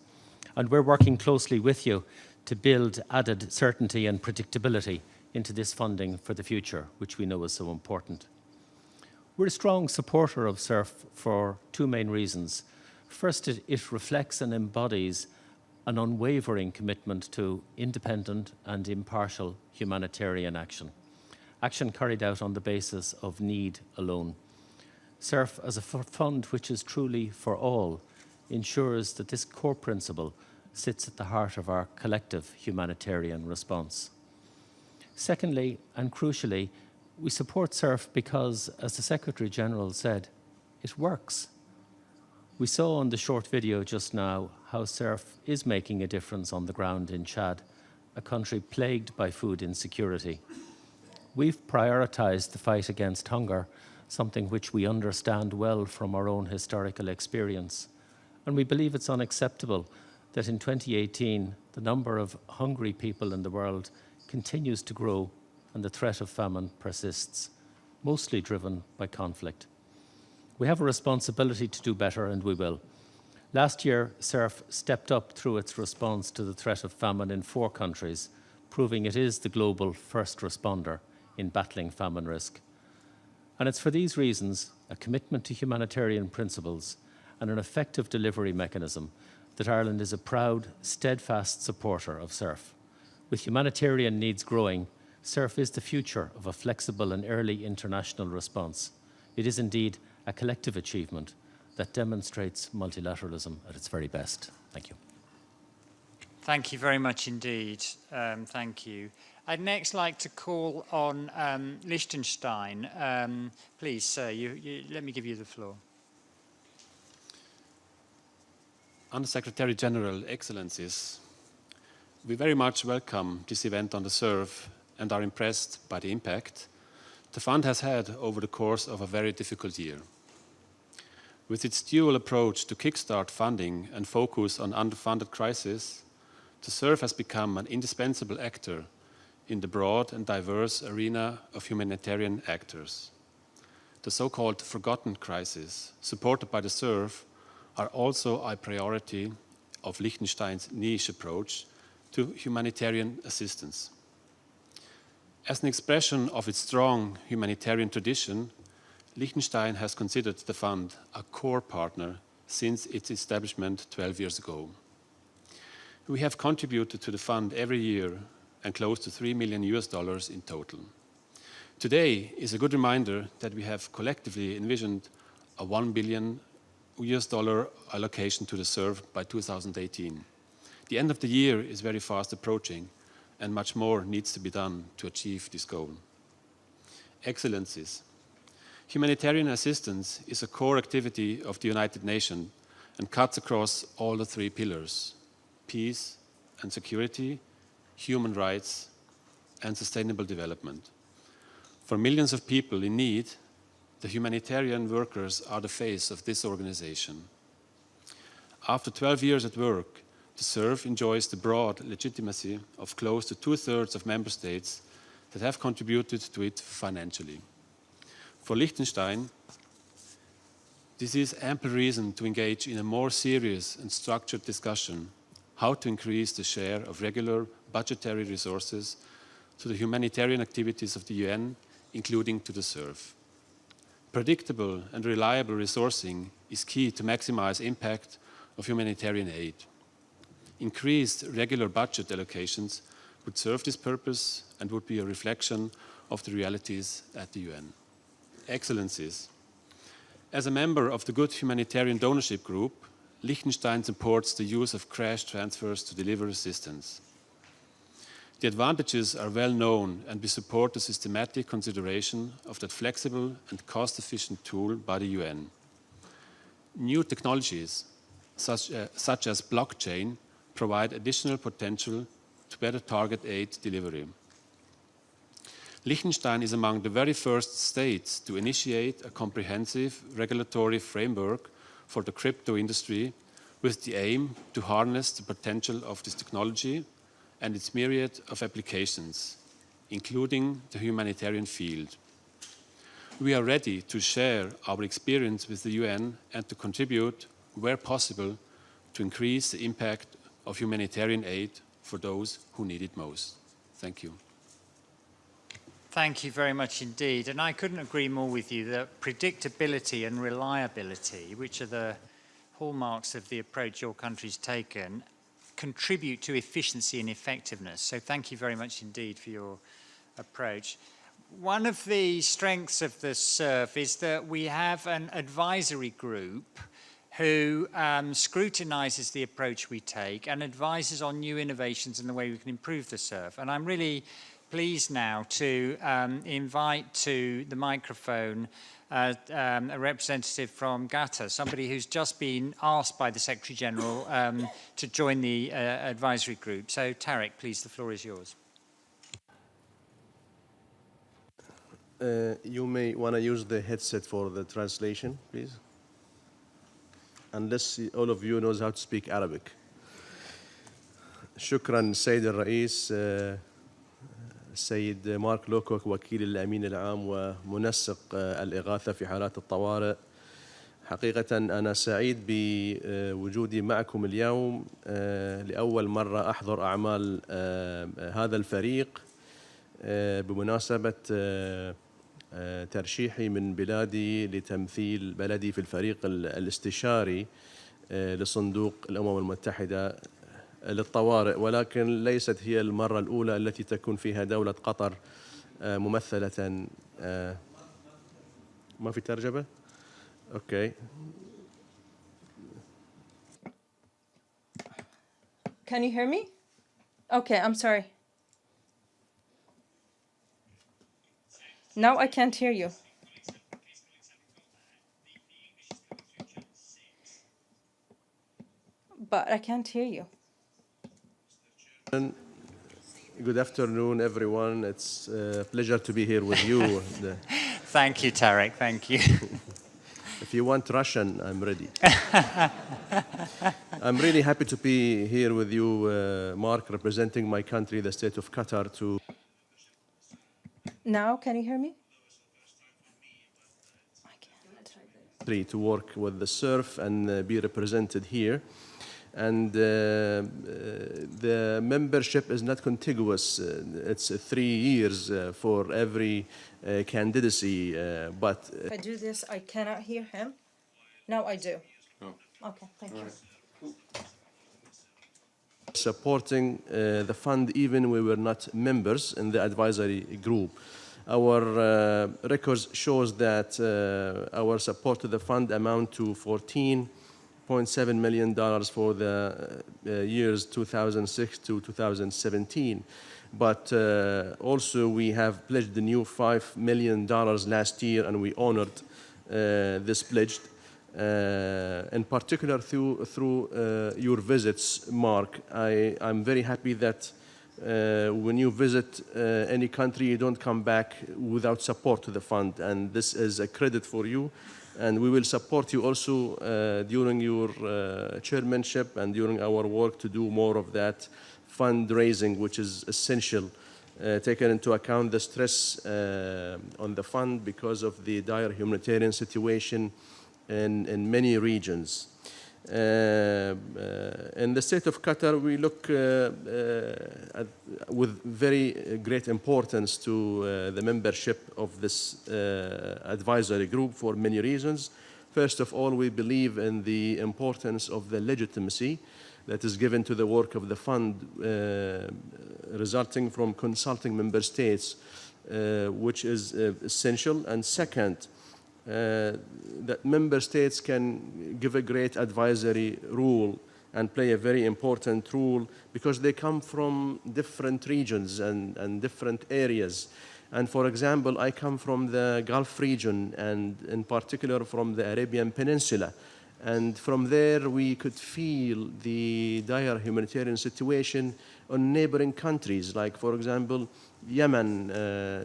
And we're working closely with you to build added certainty and predictability into this funding for the future, which we know is so important. We're a strong supporter of CERF for two main reasons. First, it reflects and embodies an unwavering commitment to independent and impartial humanitarian action. Action carried out on the basis of need alone. CERF, as a fund which is truly for all, ensures that this core principle sits at the heart of our collective humanitarian response. Secondly, and crucially, we support CERF because, as the Secretary-General said, it works. We saw on the short video just now how CERF is making a difference on the ground in Chad, a country plagued by food insecurity. We've prioritised the fight against hunger, something which we understand well from our own historical experience. And we believe it's unacceptable that in 2018, the number of hungry people in the world continues to grow and the threat of famine persists, mostly driven by conflict. We have a responsibility to do better, and we will. Last year, CERF stepped up through its response to the threat of famine in 4 countries, proving it is the global first responder in battling famine risk. And it's for these reasons, a commitment to humanitarian principles and an effective delivery mechanism, that Ireland is a proud, steadfast supporter of CERF. With humanitarian needs growing, CERF is the future of a flexible and early international response. It is indeed a collective achievement that demonstrates multilateralism at its very best. Thank you. Thank you very much indeed. Thank you. I'd next like to call on Liechtenstein. Please, sir, let me give you the floor. Under Secretary General, Excellencies, we very much welcome this event on the CERF and are impressed by the impact the fund has had over the course of a very difficult year. With its dual approach to kickstart funding and focus on underfunded crises, the CERF has become an indispensable actor in the broad and diverse arena of humanitarian actors. The so-called forgotten crises, supported by the CERF, are also a priority of Liechtenstein's niche approach to humanitarian assistance. As an expression of its strong humanitarian tradition, Liechtenstein has considered the fund a core partner since its establishment 12 years ago. We have contributed to the fund every year and close to $3 million in total. Today is a good reminder that we have collectively envisioned a $1 billion allocation to the CERF by 2018. The end of the year is very fast approaching, and much more needs to be done to achieve this goal. Excellencies, humanitarian assistance is a core activity of the United Nations and cuts across all the three pillars: peace and security, human rights, and sustainable development. For millions of people in need, the humanitarian workers are the face of this organization. After 12 years at work, the CERF enjoys the broad legitimacy of close to 2/3 of member states that have contributed to it financially. For Liechtenstein, this is ample reason to engage in a more serious and structured discussion how to increase the share of regular budgetary resources to the humanitarian activities of the UN, including to the CERF. Predictable and reliable resourcing is key to maximize impact of humanitarian aid. Increased regular budget allocations would serve this purpose and would be a reflection of the realities at the UN. Excellencies, as a member of the Good Humanitarian Donorship Group, Liechtenstein supports the use of cash transfers to deliver assistance. The advantages are well known, and we support the systematic consideration of that flexible and cost-efficient tool by the UN. New technologies, such as blockchain, provide additional potential to better target aid delivery. Liechtenstein is among the very first states to initiate a comprehensive regulatory framework for the crypto industry with the aim to harness the potential of this technology and its myriad of applications, including the humanitarian field. We are ready to share our experience with the UN and to contribute, where possible, to increase the impact of humanitarian aid for those who need it most. Thank you. Thank you very much indeed. And I couldn't agree more with you that predictability and reliability, which are the hallmarks of the approach your country's taken, contribute to efficiency and effectiveness. So thank you very much indeed for your approach. One of the strengths of the CERF is that we have an advisory group who scrutinizes the approach we take and advises on new innovations and the way we can improve the CERF. And I'm really pleased now to invite to the microphone a representative from GATA, somebody who's just been asked by the Secretary General to join the advisory group. So Tarek, please, the floor is yours. You may want to use the headset for the translation, please. Unless all of you knows how to speak Arabic. شكرا السيد الرئيس السيد مارك لوكوك وكيل الأمين العام ومنسق الإغاثة في حالات الطوارئ. حقيقة أنا سعيد بوجودي معكم اليوم لأول مرة أحضر أعمال هذا الفريق بمناسبة ترشيحي من بلادي لتمثيل بلدي في الفريق الاستشاري لصندوق الأمم المتحدة للطوارئ، ولكن ليست هي المرة الأولى التي تكون فيها دولة قطر ممثلة. ما في ترجمة؟ أوكي. Can you hear me? Okay, I'm sorry. Now I can't hear you. But I can't hear you. Good afternoon, everyone. It's a pleasure to be here with you. Thank you, Tarek. Thank you. If you want Russian, I'm ready. I'm really happy to be here with you, Mark, representing my country, the state of Qatar, Now, can you hear me? to work with the CERF and be represented here. And the membership is not contiguous. It's 3 years for every candidacy, but... If I do this, I cannot hear him. Now I do. Oh. Okay, thank you. Supporting the fund even we were not members in the advisory group. Our records shows that our support to the fund amount to $14.7 million for the years 2006 to 2017. But also we have pledged the new $5 million last year, and we honored this pledge. In particular through your visits, Mark. I'm very happy that when you visit any country, you don't come back without support to the fund, and this is a credit for you. And we will support you also during your chairmanship and during our work to do more of that fundraising, which is essential, taking into account the stress on the fund because of the dire humanitarian situation in many regions. In the state of Qatar, we look with very great importance to the membership of this advisory group for many reasons. First of all, we believe in the importance of the legitimacy that is given to the work of the fund, resulting from consulting member states, which is essential. And second, that member states can give a great advisory role and play a very important role because they come from different regions and different areas. And for example, I come from the Gulf region, and in particular from the Arabian Peninsula. And from there, we could feel the dire humanitarian situation on neighboring countries, like, for example, Yemen,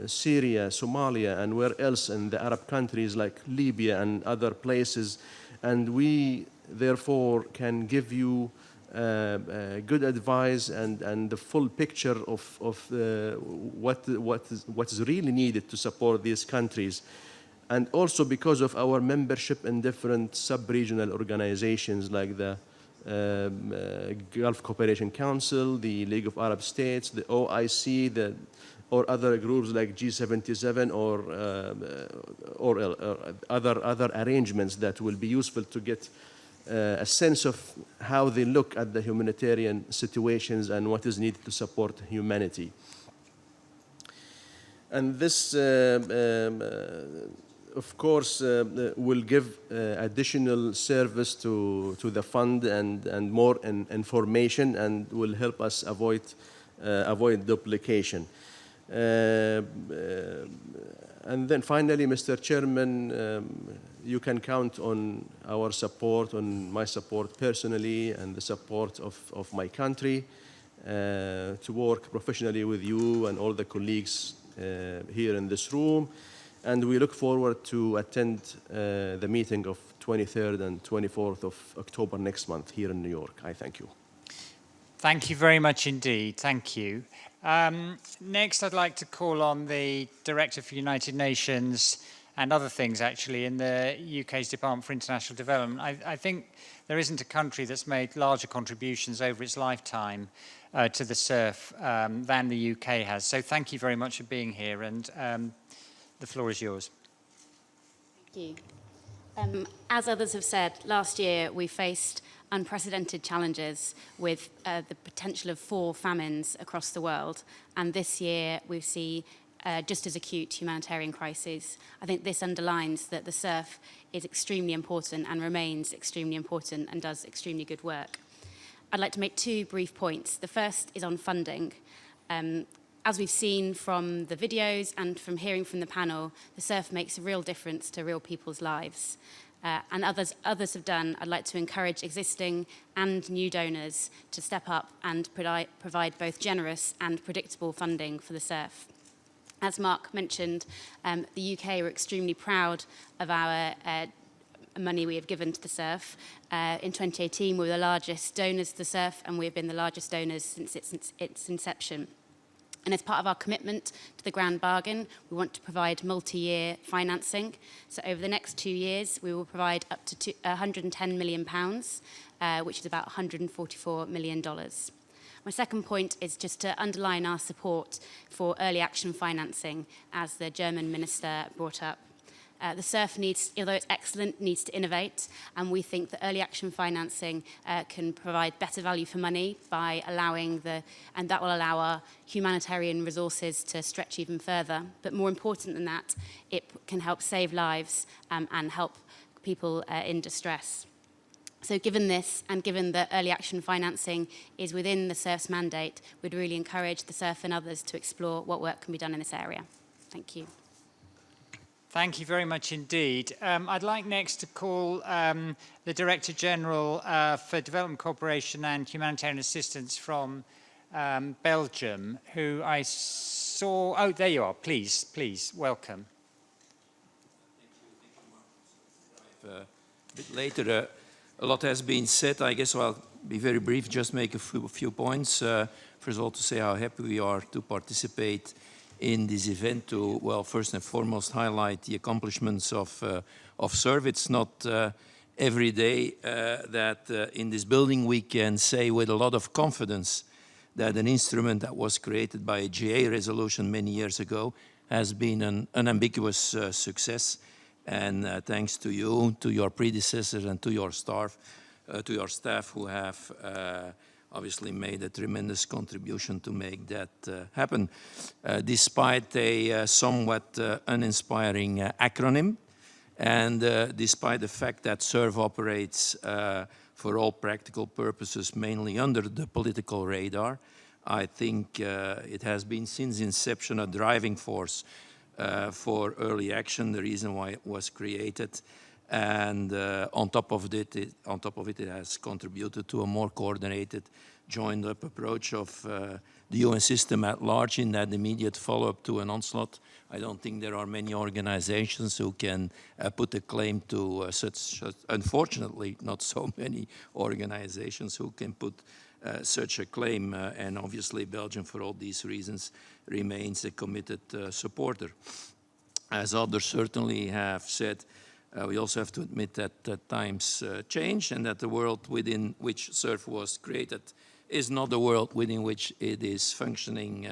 Syria, Somalia, and where else in the Arab countries like Libya and other places. And we, therefore, can give you good advice and the full picture of what is really needed to support these countries. And also because of our membership in different sub-regional organizations like the Gulf Cooperation Council, the League of Arab States, the OIC, or other groups like G77 or other arrangements that will be useful to get a sense of how they look at the humanitarian situations and what is needed to support humanity. And this of course, will give additional service to the fund and more information, and will help us avoid duplication. And then finally, Mr. Chairman, you can count on our support, on my support personally, and the support of my country to work professionally with you and all the colleagues here in this room. And we look forward to attend the meeting of 23rd and 24th of October next month here in New York. I thank you. Thank you very much indeed. Thank you. Next, I'd like to call on the Director for United Nations and other things, actually, in the UK's Department for International Development. I think there isn't a country that's made larger contributions over its lifetime to the CERF than the UK has. So thank you very much for being here, and the floor is yours. Thank you. As others have said, last year we faced unprecedented challenges with the potential of 4 famines across the world. And this year we see just as acute humanitarian crises. I think this underlines that the CERF is extremely important and remains extremely important and does extremely good work. I'd like to make 2 brief points. The first is on funding. As we've seen from the videos and from hearing from the panel, the CERF makes a real difference to real people's lives. And others have done. I'd like to encourage existing and new donors to step up and provide both generous and predictable funding for the CERF. As Mark mentioned, the UK are extremely proud of our money we have given to the CERF. In 2018, we were the largest donors to the CERF, and we have been the largest donors since its inception. And as part of our commitment to the grand bargain, we want to provide multi-year financing. So over the next 2 years, we will provide up to £110 million, which is about $144 million. My second point is just to underline our support for early action financing, as the German minister brought up. The CERF needs, although it's excellent, needs to innovate, and we think that early action financing can provide better value for money by allowing and that will allow our humanitarian resources to stretch even further. But more important than that, it can help save lives and help people in distress. So given this, and given that early action financing is within the CERF's mandate, we'd really encourage the CERF and others to explore what work can be done in this area. Thank you. Thank you very much indeed. I'd like next to call the Director General for Development Cooperation and Humanitarian Assistance from Belgium, who I saw. Oh, there you are. Please, please, welcome. A bit later, a lot has been said. I guess I'll be very brief, just make a few points. First of all, to say how happy we are to participate in this event to, well, first and foremost, highlight the accomplishments of CERF. It's not every day that in this building we can say with a lot of confidence that an instrument that was created by a GA resolution many years ago has been an unambiguous success. And thanks to you, to your predecessors, and to your staff who have obviously made a tremendous contribution to make that happen. Despite a somewhat uninspiring acronym, and despite the fact that CERF operates for all practical purposes mainly under the political radar, I think it has been since inception a driving force for early action, the reason why it was created, and on top of it, it has contributed to a more coordinated, joined-up approach of the UN system at large in that immediate follow-up to an onslaught. I don't think there are many organizations who can put a claim to such, unfortunately, not so many organizations who can put such a claim, and obviously Belgium, for all these reasons, remains a committed supporter. As others certainly have said, we also have to admit that times change, and that the world within which CERF was created is not the world within which it is functioning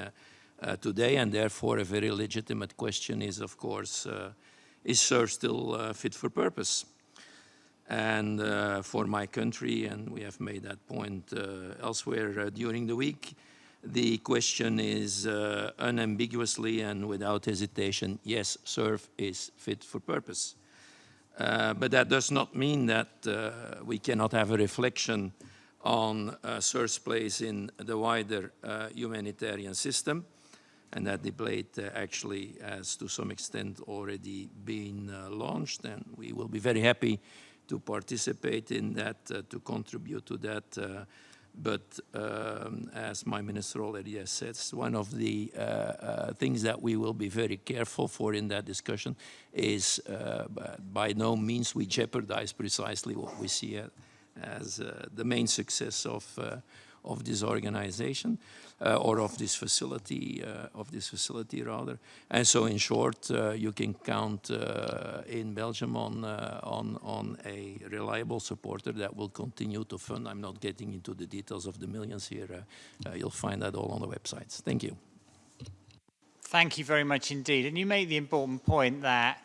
today, and therefore a very legitimate question is, of course, is CERF still fit for purpose? And for my country, and we have made that point elsewhere during the week, the question is unambiguously and without hesitation, yes, CERF is fit for purpose. But that does not mean that we cannot have a reflection on CERF's place in the wider humanitarian system. And that debate actually has to some extent already been launched, and we will be very happy to participate in that, to contribute to that. But as my minister already has said, one of the things that we will be very careful for in that discussion is by no means we jeopardize precisely what we see as the main success of this organization or of this facility rather. And so in short, you can count in Belgium on a reliable supporter that will continue to fund. I'm not getting into the details of the millions here. You'll find that all on the websites. Thank you. Thank you very much indeed. And you make the important point that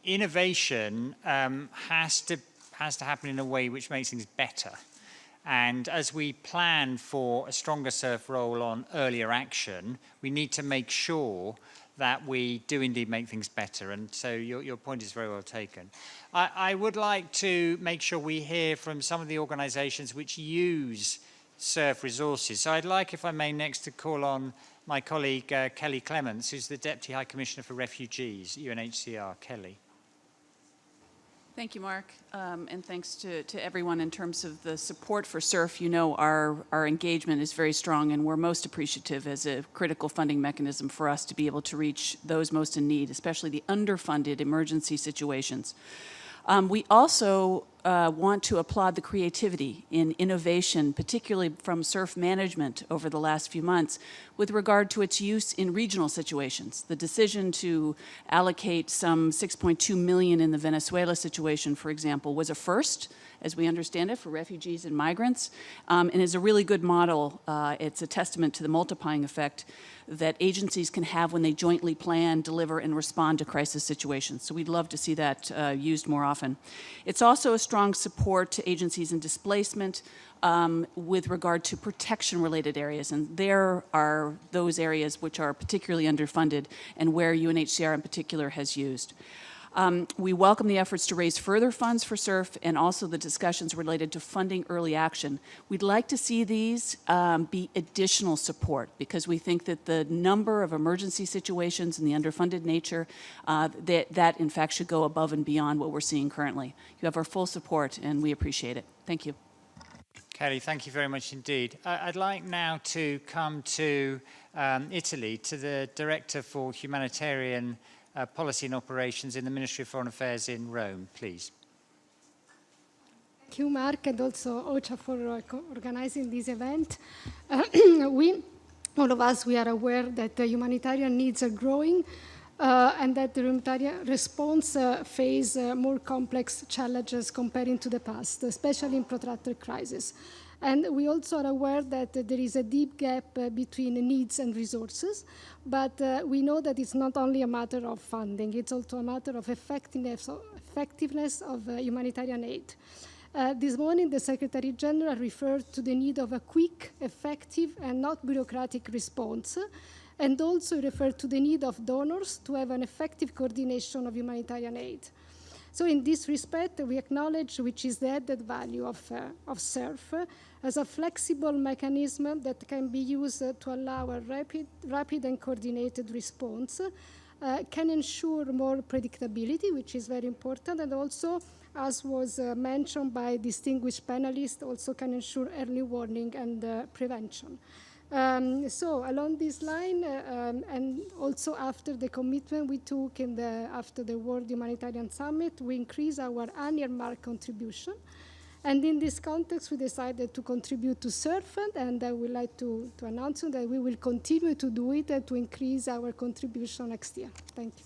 innovation has to happen in a way which makes things better. And as we plan for a stronger CERF role on earlier action, we need to make sure that we do indeed make things better. And so your point is very well taken. I would like to make sure we hear from some of the organizations which use CERF resources. So I'd like, if I may, next to call on my colleague Kelly Clements, who's the Deputy High Commissioner for Refugees, UNHCR. Kelly. Thank you, Mark, and thanks to everyone in terms of the support for CERF. You know our engagement is very strong, and we're most appreciative as a critical funding mechanism for us to be able to reach those most in need, especially the underfunded emergency situations. We also want to applaud the creativity in innovation, particularly from CERF management over the last few months, with regard to its use in regional situations. The decision to allocate some 6.2 million in the Venezuela situation, for example, was a first, as we understand it, for refugees and migrants, and is a really good model. It's a testament to the multiplying effect that agencies can have when they jointly plan, deliver, and respond to crisis situations. So we'd love to see that used more often. It's also a strong support to agencies in displacement with regard to protection-related areas, and there are those areas which are particularly underfunded and where UNHCR in particular has used. We welcome the efforts to raise further funds for CERF and also the discussions related to funding early action. We'd like to see these be additional support because we think that the number of emergency situations and the underfunded nature, that in fact should go above and beyond what we're seeing currently. You have our full support and we appreciate it. Thank you. Kelly, thank you very much indeed. I'd like now to come to Italy, to the Director for Humanitarian Policy and Operations in the Ministry of Foreign Affairs in Rome, please. Thank you, Mark, and also OCHA for organizing this event. All of us, we are aware that the humanitarian needs are growing and that the humanitarian response face more complex challenges comparing to the past, especially in protracted crisis. And we also are aware that there is a deep gap between needs and resources, but we know that it's not only a matter of funding, it's also a matter of effectiveness of humanitarian aid. This morning, the Secretary General referred to the need of a quick, effective, and not bureaucratic response, and also referred to the need of donors to have an effective coordination of humanitarian aid. So in this respect, we acknowledge which is the added value of CERF as a flexible mechanism that can be used to allow a rapid and coordinated response, can ensure more predictability, which is very important, and also, as was mentioned by distinguished panelists, also can ensure early warning and prevention. So along this line, and also after the commitment we took after the World Humanitarian Summit, we increased our unearmarked contribution. And in this context, we decided to contribute to CERF, and I would like to announce that we will continue to do it and to increase our contribution next year. Thank you.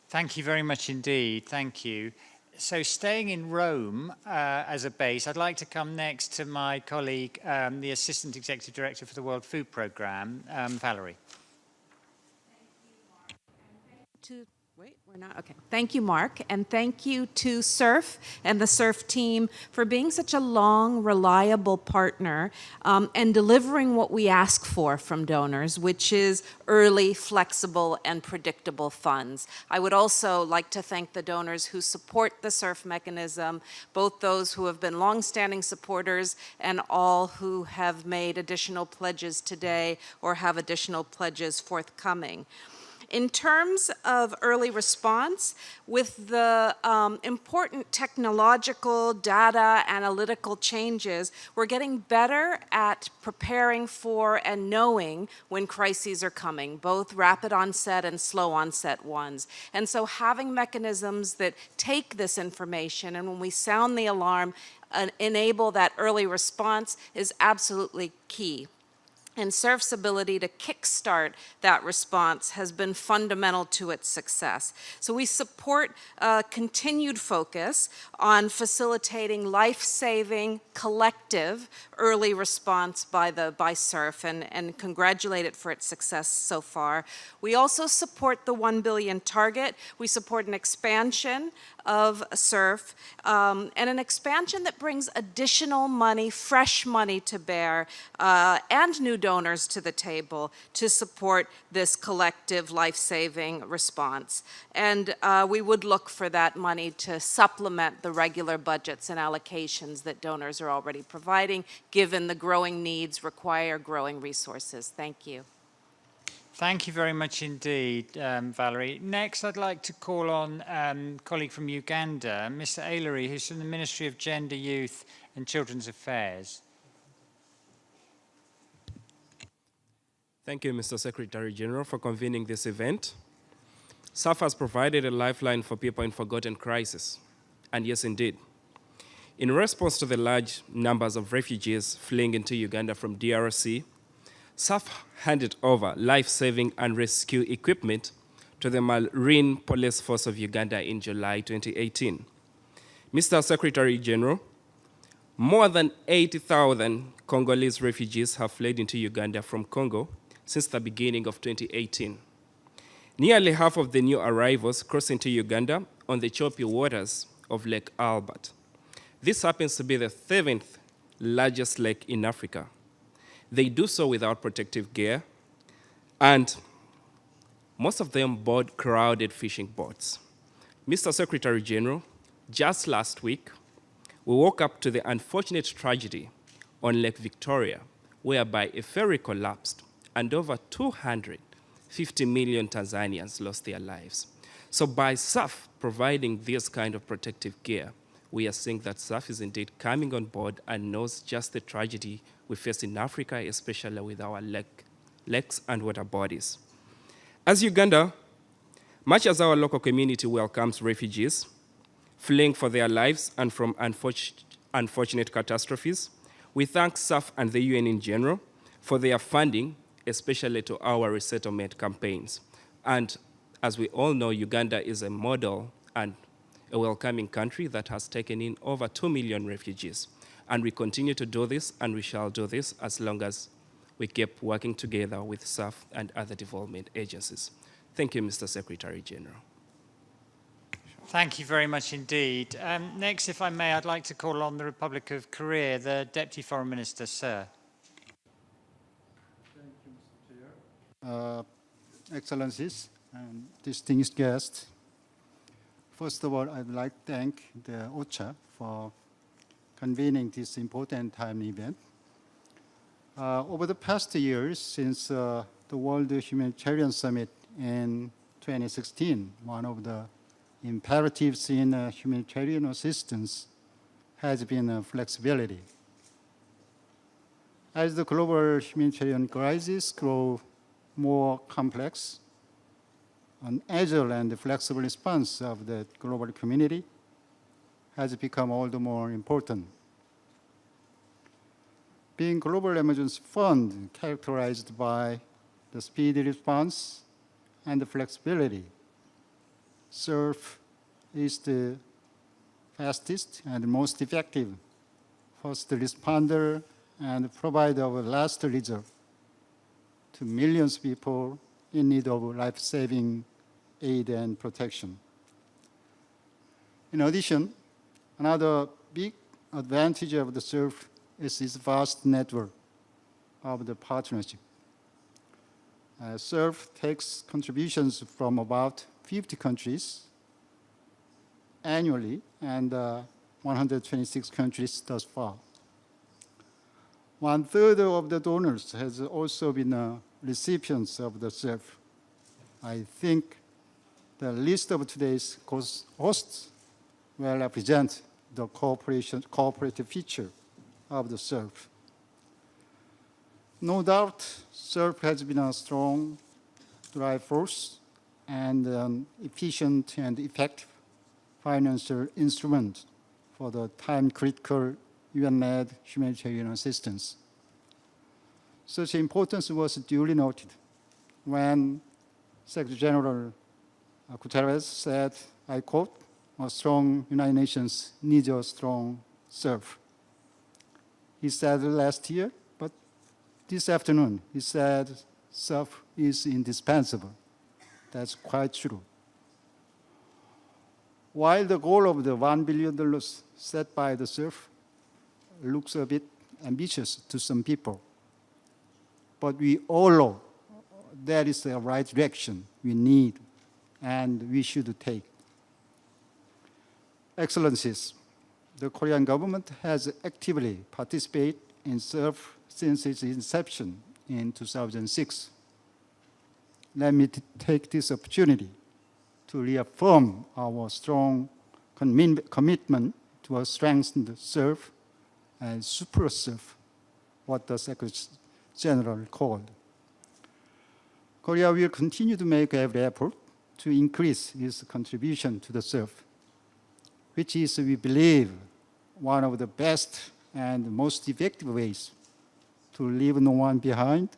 Thank you very much indeed. Thank you. So staying in Rome as a base, I'd like to come next to my colleague, the Assistant Executive Director for the World Food Programme, Valerie. Thank you, Mark, and thank you to CERF and the CERF team for being such a long, reliable partner and delivering what we ask for from donors, which is early, flexible, and predictable funds. I would also like to thank the donors who support the CERF mechanism, both those who have been long-standing supporters and all who have made additional pledges today or have additional pledges forthcoming. In terms of early response, with the important technological, data, analytical changes, we're getting better at preparing for and knowing when crises are coming, both rapid onset and slow onset ones. And so having mechanisms that take this information and when we sound the alarm, enable that early response is absolutely key. And CERF's ability to kickstart that response has been fundamental to its success. So we support continued focus on facilitating life-saving, collective early response by CERF and congratulate it for its success so far. We also support the 1 billion target. We support an expansion of CERF and an expansion that brings additional money, fresh money to bear, and new donors to the table to support this collective life-saving response. And we would look for that money to supplement the regular budgets and allocations that donors are already providing, given the growing needs require growing resources. Thank you. Thank you very much indeed, Valerie. Next, I'd like to call on a colleague from Uganda, Mr. Ailery, who's from the Ministry of Gender, Youth and Children's Affairs. Thank you, Mr. Secretary General, for convening this event. CERF has provided a lifeline for people in forgotten crisis. And yes, indeed. In response to the large numbers of refugees fleeing into Uganda from DRC, CERF handed over life-saving and rescue equipment to the Marine Police Force of Uganda in July 2018. Mr. Secretary General, more than 80,000 Congolese refugees have fled into Uganda from Congo since the beginning of 2018. Nearly half of the new arrivals crossed into Uganda on the choppy waters of Lake Albert. This happens to be the 7th largest lake in Africa. They do so without protective gear, and most of them board crowded fishing boats. Mr. Secretary General, just last week, we woke up to the unfortunate tragedy on Lake Victoria, whereby a ferry collapsed and over 250 million Tanzanians lost their lives. So by CERF providing this kind of protective gear, we are seeing that CERF is indeed coming on board and knows just the tragedy we face in Africa, especially with our lakes and water bodies. As Uganda, much as our local community welcomes refugees fleeing for their lives and from unfortunate catastrophes, we thank CERF and the UN in general for their funding, especially to our resettlement campaigns. And as we all know, Uganda is a model and a welcoming country that has taken in over 2 million refugees. And we continue to do this, and we shall do this as long as we keep working together with CERF and other development agencies. Thank you, Mr. Secretary General. Thank you very much indeed. Next, if I may, I'd like to call on the Republic of Korea, the Deputy Foreign Minister, sir. Thank you, Mr. Chair. Excellencies and distinguished guests. First of all, I'd like to thank the OCHA for convening this important time event. Over the past years, since the World Humanitarian Summit in 2016, one of the imperatives in humanitarian assistance has been flexibility. As the global humanitarian crisis grows more complex, an agile and flexible response of the global community has become all the more important. Being Global Emergency Fund characterized by the speedy response and the flexibility, CERF is the fastest and most effective first responder and provider of last resort to millions of people in need of life-saving aid and protection. In addition, another big advantage of the CERF is its vast network of the partnership. CERF takes contributions from about 50 countries annually and 126 countries thus far. 1/3 of the donors has also been recipients of the CERF. I think the list of today's hosts will represent the cooperative feature of the CERF. No doubt, CERF has been a strong drive force and an efficient and effective financial instrument for the time-critical UN-led humanitarian assistance. Such importance was duly noted when Secretary General Guterres said, I quote, "A strong United Nations needs a strong CERF." He said it last year, but this afternoon he said CERF is indispensable. That's quite true. While the goal of the $1 billion set by the CERF looks a bit ambitious to some people, but we all know that is the right direction we need and we should take. Excellencies, the Korean government has actively participated in CERF since its inception in 2006. Let me take this opportunity to reaffirm our strong commitment to a strengthened CERF and super CERF, what the Secretary General called. Korea will continue to make every effort to increase its contribution to the CERF. which is, we believe, one of the best and most effective ways to leave no one behind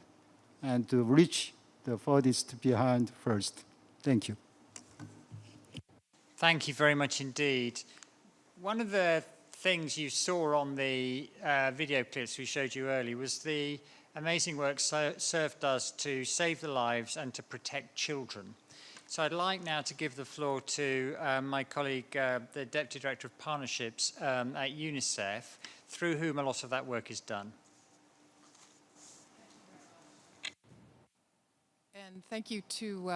and to reach the furthest behind first. Thank you. Thank you very much indeed. One of the things you saw on the video clips we showed you earlier was the amazing work CERF does to save the lives and to protect children. So I'd like now to give the floor to my colleague, the Deputy Director of Partnerships at UNICEF, through whom a lot of that work is done. And thank you to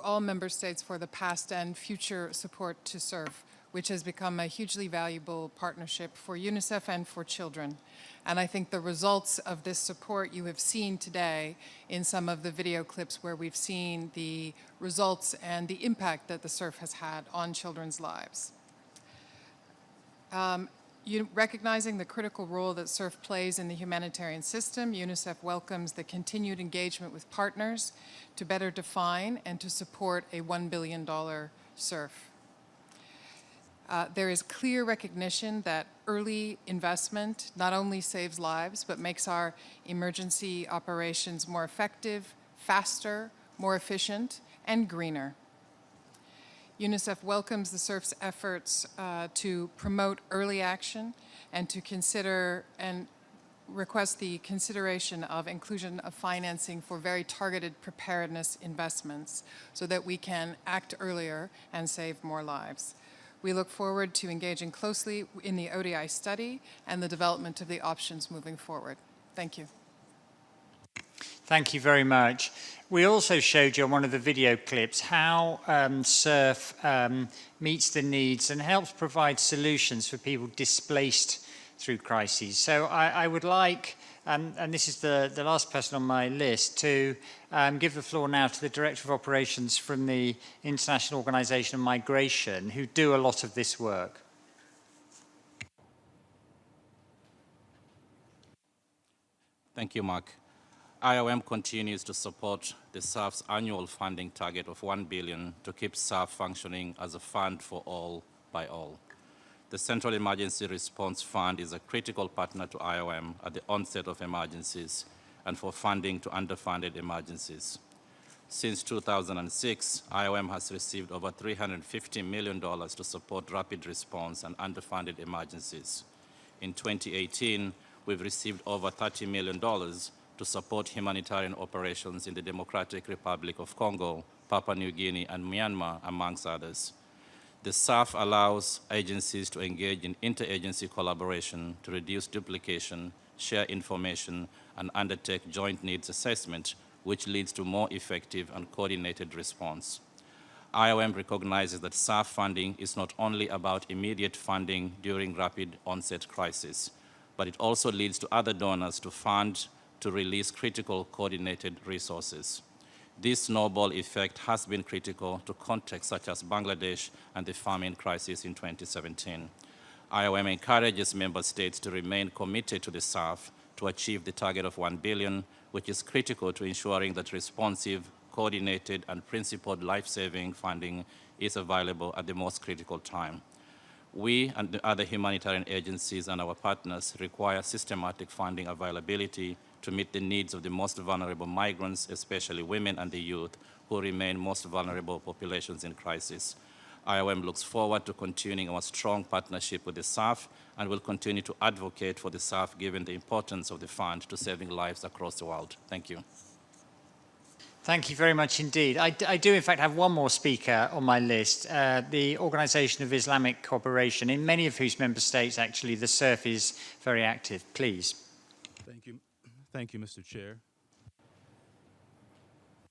all member states for the past and future support to CERF, which has become a hugely valuable partnership for UNICEF and for children. And I think the results of this support you have seen today in some of the video clips where we've seen the results and the impact that the CERF has had on children's lives. Recognizing the critical role that CERF plays in the humanitarian system, UNICEF welcomes the continued engagement with partners to better define and to support a $1 billion CERF. There is clear recognition that early investment not only saves lives, but makes our emergency operations more effective, faster, more efficient, and greener. UNICEF welcomes the CERF's efforts to promote early action and to consider and request the consideration of inclusion of financing for very targeted preparedness investments so that we can act earlier and save more lives. We look forward to engaging closely in the ODI study and the development of the options moving forward. Thank you. Thank you very much. We also showed you on one of the video clips how CERF meets the needs and helps provide solutions for people displaced through crises. So I would like, and this is the last person on my list, to give the floor now to the Director of Operations from the International Organization of Migration, who do a lot of this work. Thank you, Mark. IOM continues to support the CERF's annual funding target of $1 billion to keep CERF functioning as a fund for all by all. The Central Emergency Response Fund is a critical partner to IOM at the onset of emergencies and for funding to underfunded emergencies. Since 2006, IOM has received over $350 million to support rapid response and underfunded emergencies. In 2018, we've received over $30 million to support humanitarian operations in the Democratic Republic of Congo, Papua New Guinea, and Myanmar, amongst others. The CERF allows agencies to engage in interagency collaboration to reduce duplication, share information, and undertake joint needs assessment, which leads to more effective and coordinated response. IOM recognizes that CERF funding is not only about immediate funding during rapid onset crisis, but it also leads to other donors to fund to release critical coordinated resources. This snowball effect has been critical to contexts such as Bangladesh and the famine crisis in 2017. IOM encourages member states to remain committed to the CERF to achieve the target of $1 billion, which is critical to ensuring that responsive, coordinated, and principled life-saving funding is available at the most critical time. We and the other humanitarian agencies and our partners require systematic funding availability to meet the needs of the most vulnerable migrants, especially women and the youth, who remain most vulnerable populations in crisis. IOM looks forward to continuing our strong partnership with the CERF and will continue to advocate for the CERF given the importance of the fund to saving lives across the world. Thank you. Thank you very much indeed. I do, in fact, have one more speaker on my list, the Organization of Islamic Cooperation, in many of whose member states, actually, the CERF is very active. Please. Thank you. Thank you, Mr. Chair.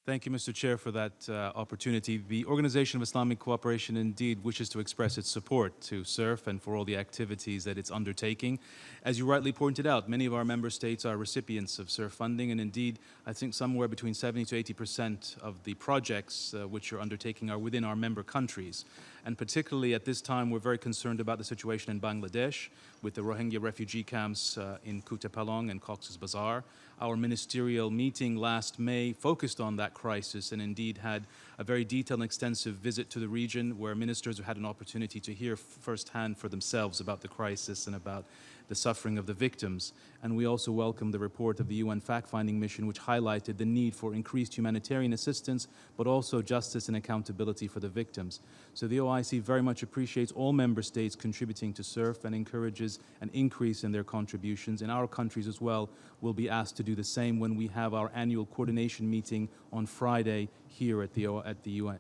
Thank you, Mr. Chair, for that opportunity. The Organization of Islamic Cooperation indeed wishes to express its support to CERF and for all the activities that it's undertaking. As you rightly pointed out, many of our member states are recipients of CERF funding, and indeed, I think somewhere between 70 to 80% of the projects which you're undertaking are within our member countries. And particularly at this time, we're very concerned about the situation in Bangladesh, with the Rohingya refugee camps in Kutupalong and Cox's Bazar. Our ministerial meeting last May focused on that crisis and indeed had a very detailed and extensive visit to the region where ministers had an opportunity to hear firsthand for themselves about the crisis and about the suffering of the victims. And we also welcomed the report of the UN fact-finding mission, which highlighted the need for increased humanitarian assistance, but also justice and accountability for the victims. So the OIC very much appreciates all member states contributing to CERF and encourages an increase in their contributions. And our countries as well will be asked to do the same when we have our annual coordination meeting on Friday here at the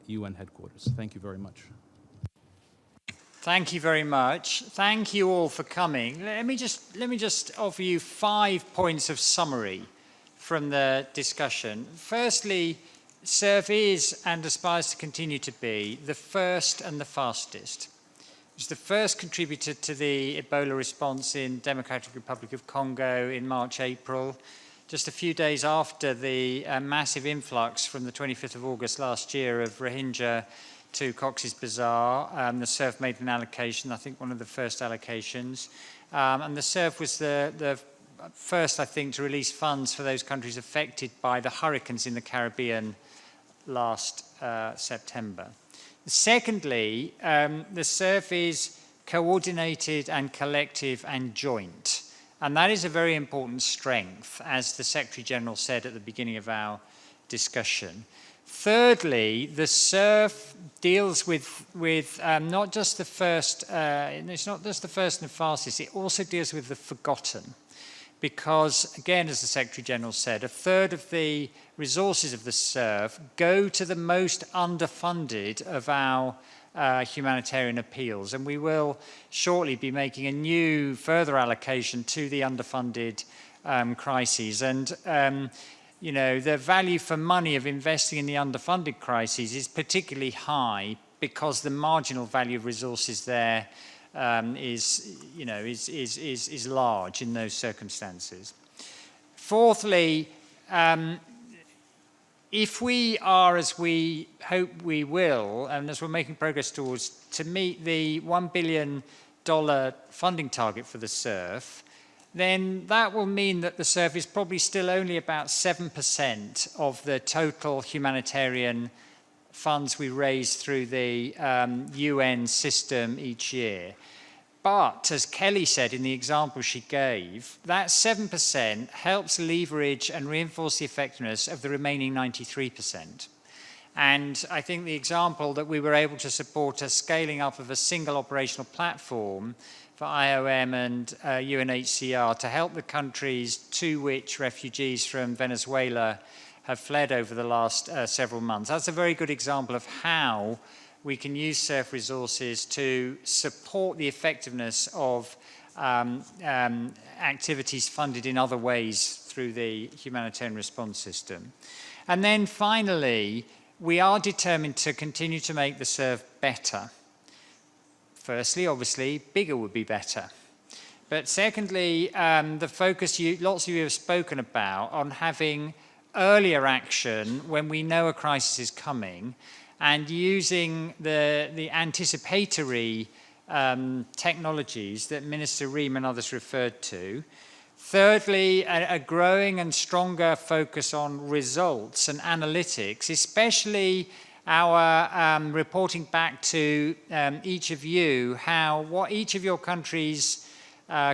UN headquarters. Thank you very much. Thank you very much. Thank you all for coming. Let me just offer you 5 points of summary from the discussion. Firstly, CERF is and aspires to continue to be the first and the fastest. It's the first contributor to the Ebola response in Democratic Republic of Congo in March, April, just a few days after the massive influx from the 25th of August last year of Rohingya to Cox's Bazar. The CERF made an allocation, I think one of the first allocations. And the CERF was the first, I think, to release funds for those countries affected by the hurricanes in the Caribbean last September. Secondly, the CERF is coordinated and collective and joint. And that is a very important strength, as the Secretary General said at the beginning of our discussion. Thirdly, the CERF deals with not just the first, it's not just the first and the fastest, it also deals with the forgotten. Because, again, as the Secretary General said, a third of the resources of the CERF go to the most underfunded of our humanitarian appeals. And we will shortly be making a new further allocation to the underfunded crises. And you know, the value for money of investing in the underfunded crises is particularly high because the marginal value of resources there is large in those circumstances. Fourthly, if we are, as we hope we will, and as we're making progress towards, to meet the $1 billion funding target for the CERF, then that will mean that the CERF is probably still only about 7% of the total humanitarian funds we raise through the UN system each year. But, as Kelly said in the example she gave, that 7% helps leverage and reinforce the effectiveness of the remaining 93%. And I think the example that we were able to support a scaling up of a single operational platform for IOM and UNHCR to help the countries to which refugees from Venezuela have fled over the last several months. That's a very good example of how we can use CERF resources to support the effectiveness of activities funded in other ways through the humanitarian response system. And then finally, we are determined to continue to make the CERF better. Firstly, obviously, bigger would be better. But secondly, the focus lots of you have spoken about on having earlier action when we know a crisis is coming and using the anticipatory technologies that Minister Reem and others referred to. Thirdly, a growing and stronger focus on results and analytics, especially our reporting back to each of you, what each of your countries'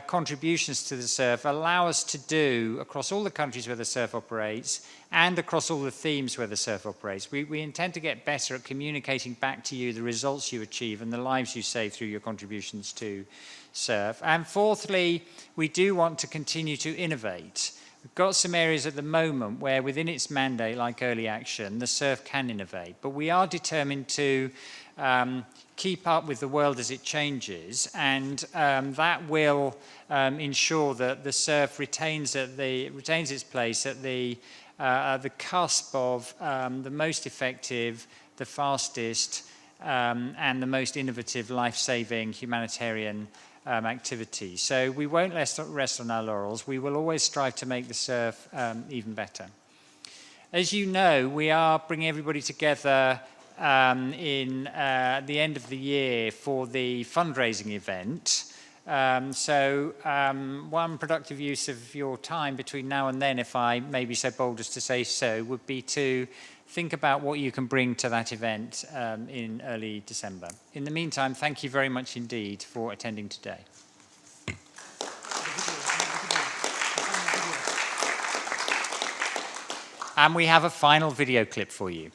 contributions to the CERF allow us to do across all the countries where the CERF operates and across all the themes where the CERF operates. We intend to get better at communicating back to you the results you achieve and the lives you save through your contributions to CERF. And fourthly, we do want to continue to innovate. We've got some areas at the moment where within its mandate, like early action, the CERF can innovate. But we are determined to keep up with the world as it changes, and that will ensure that the CERF retains its place at the cusp of the most effective, the fastest, and the most innovative life-saving humanitarian activities. So we won't rest on our laurels. We will always strive to make the CERF even better. As you know, we are bringing everybody together in the end of the year for the fundraising event One productive use of your time between now and then, if I may be so bold as to say so, would be to think about what you can bring to that event in early December. In the meantime, thank you very much indeed for attending today. And we have a final video clip for you.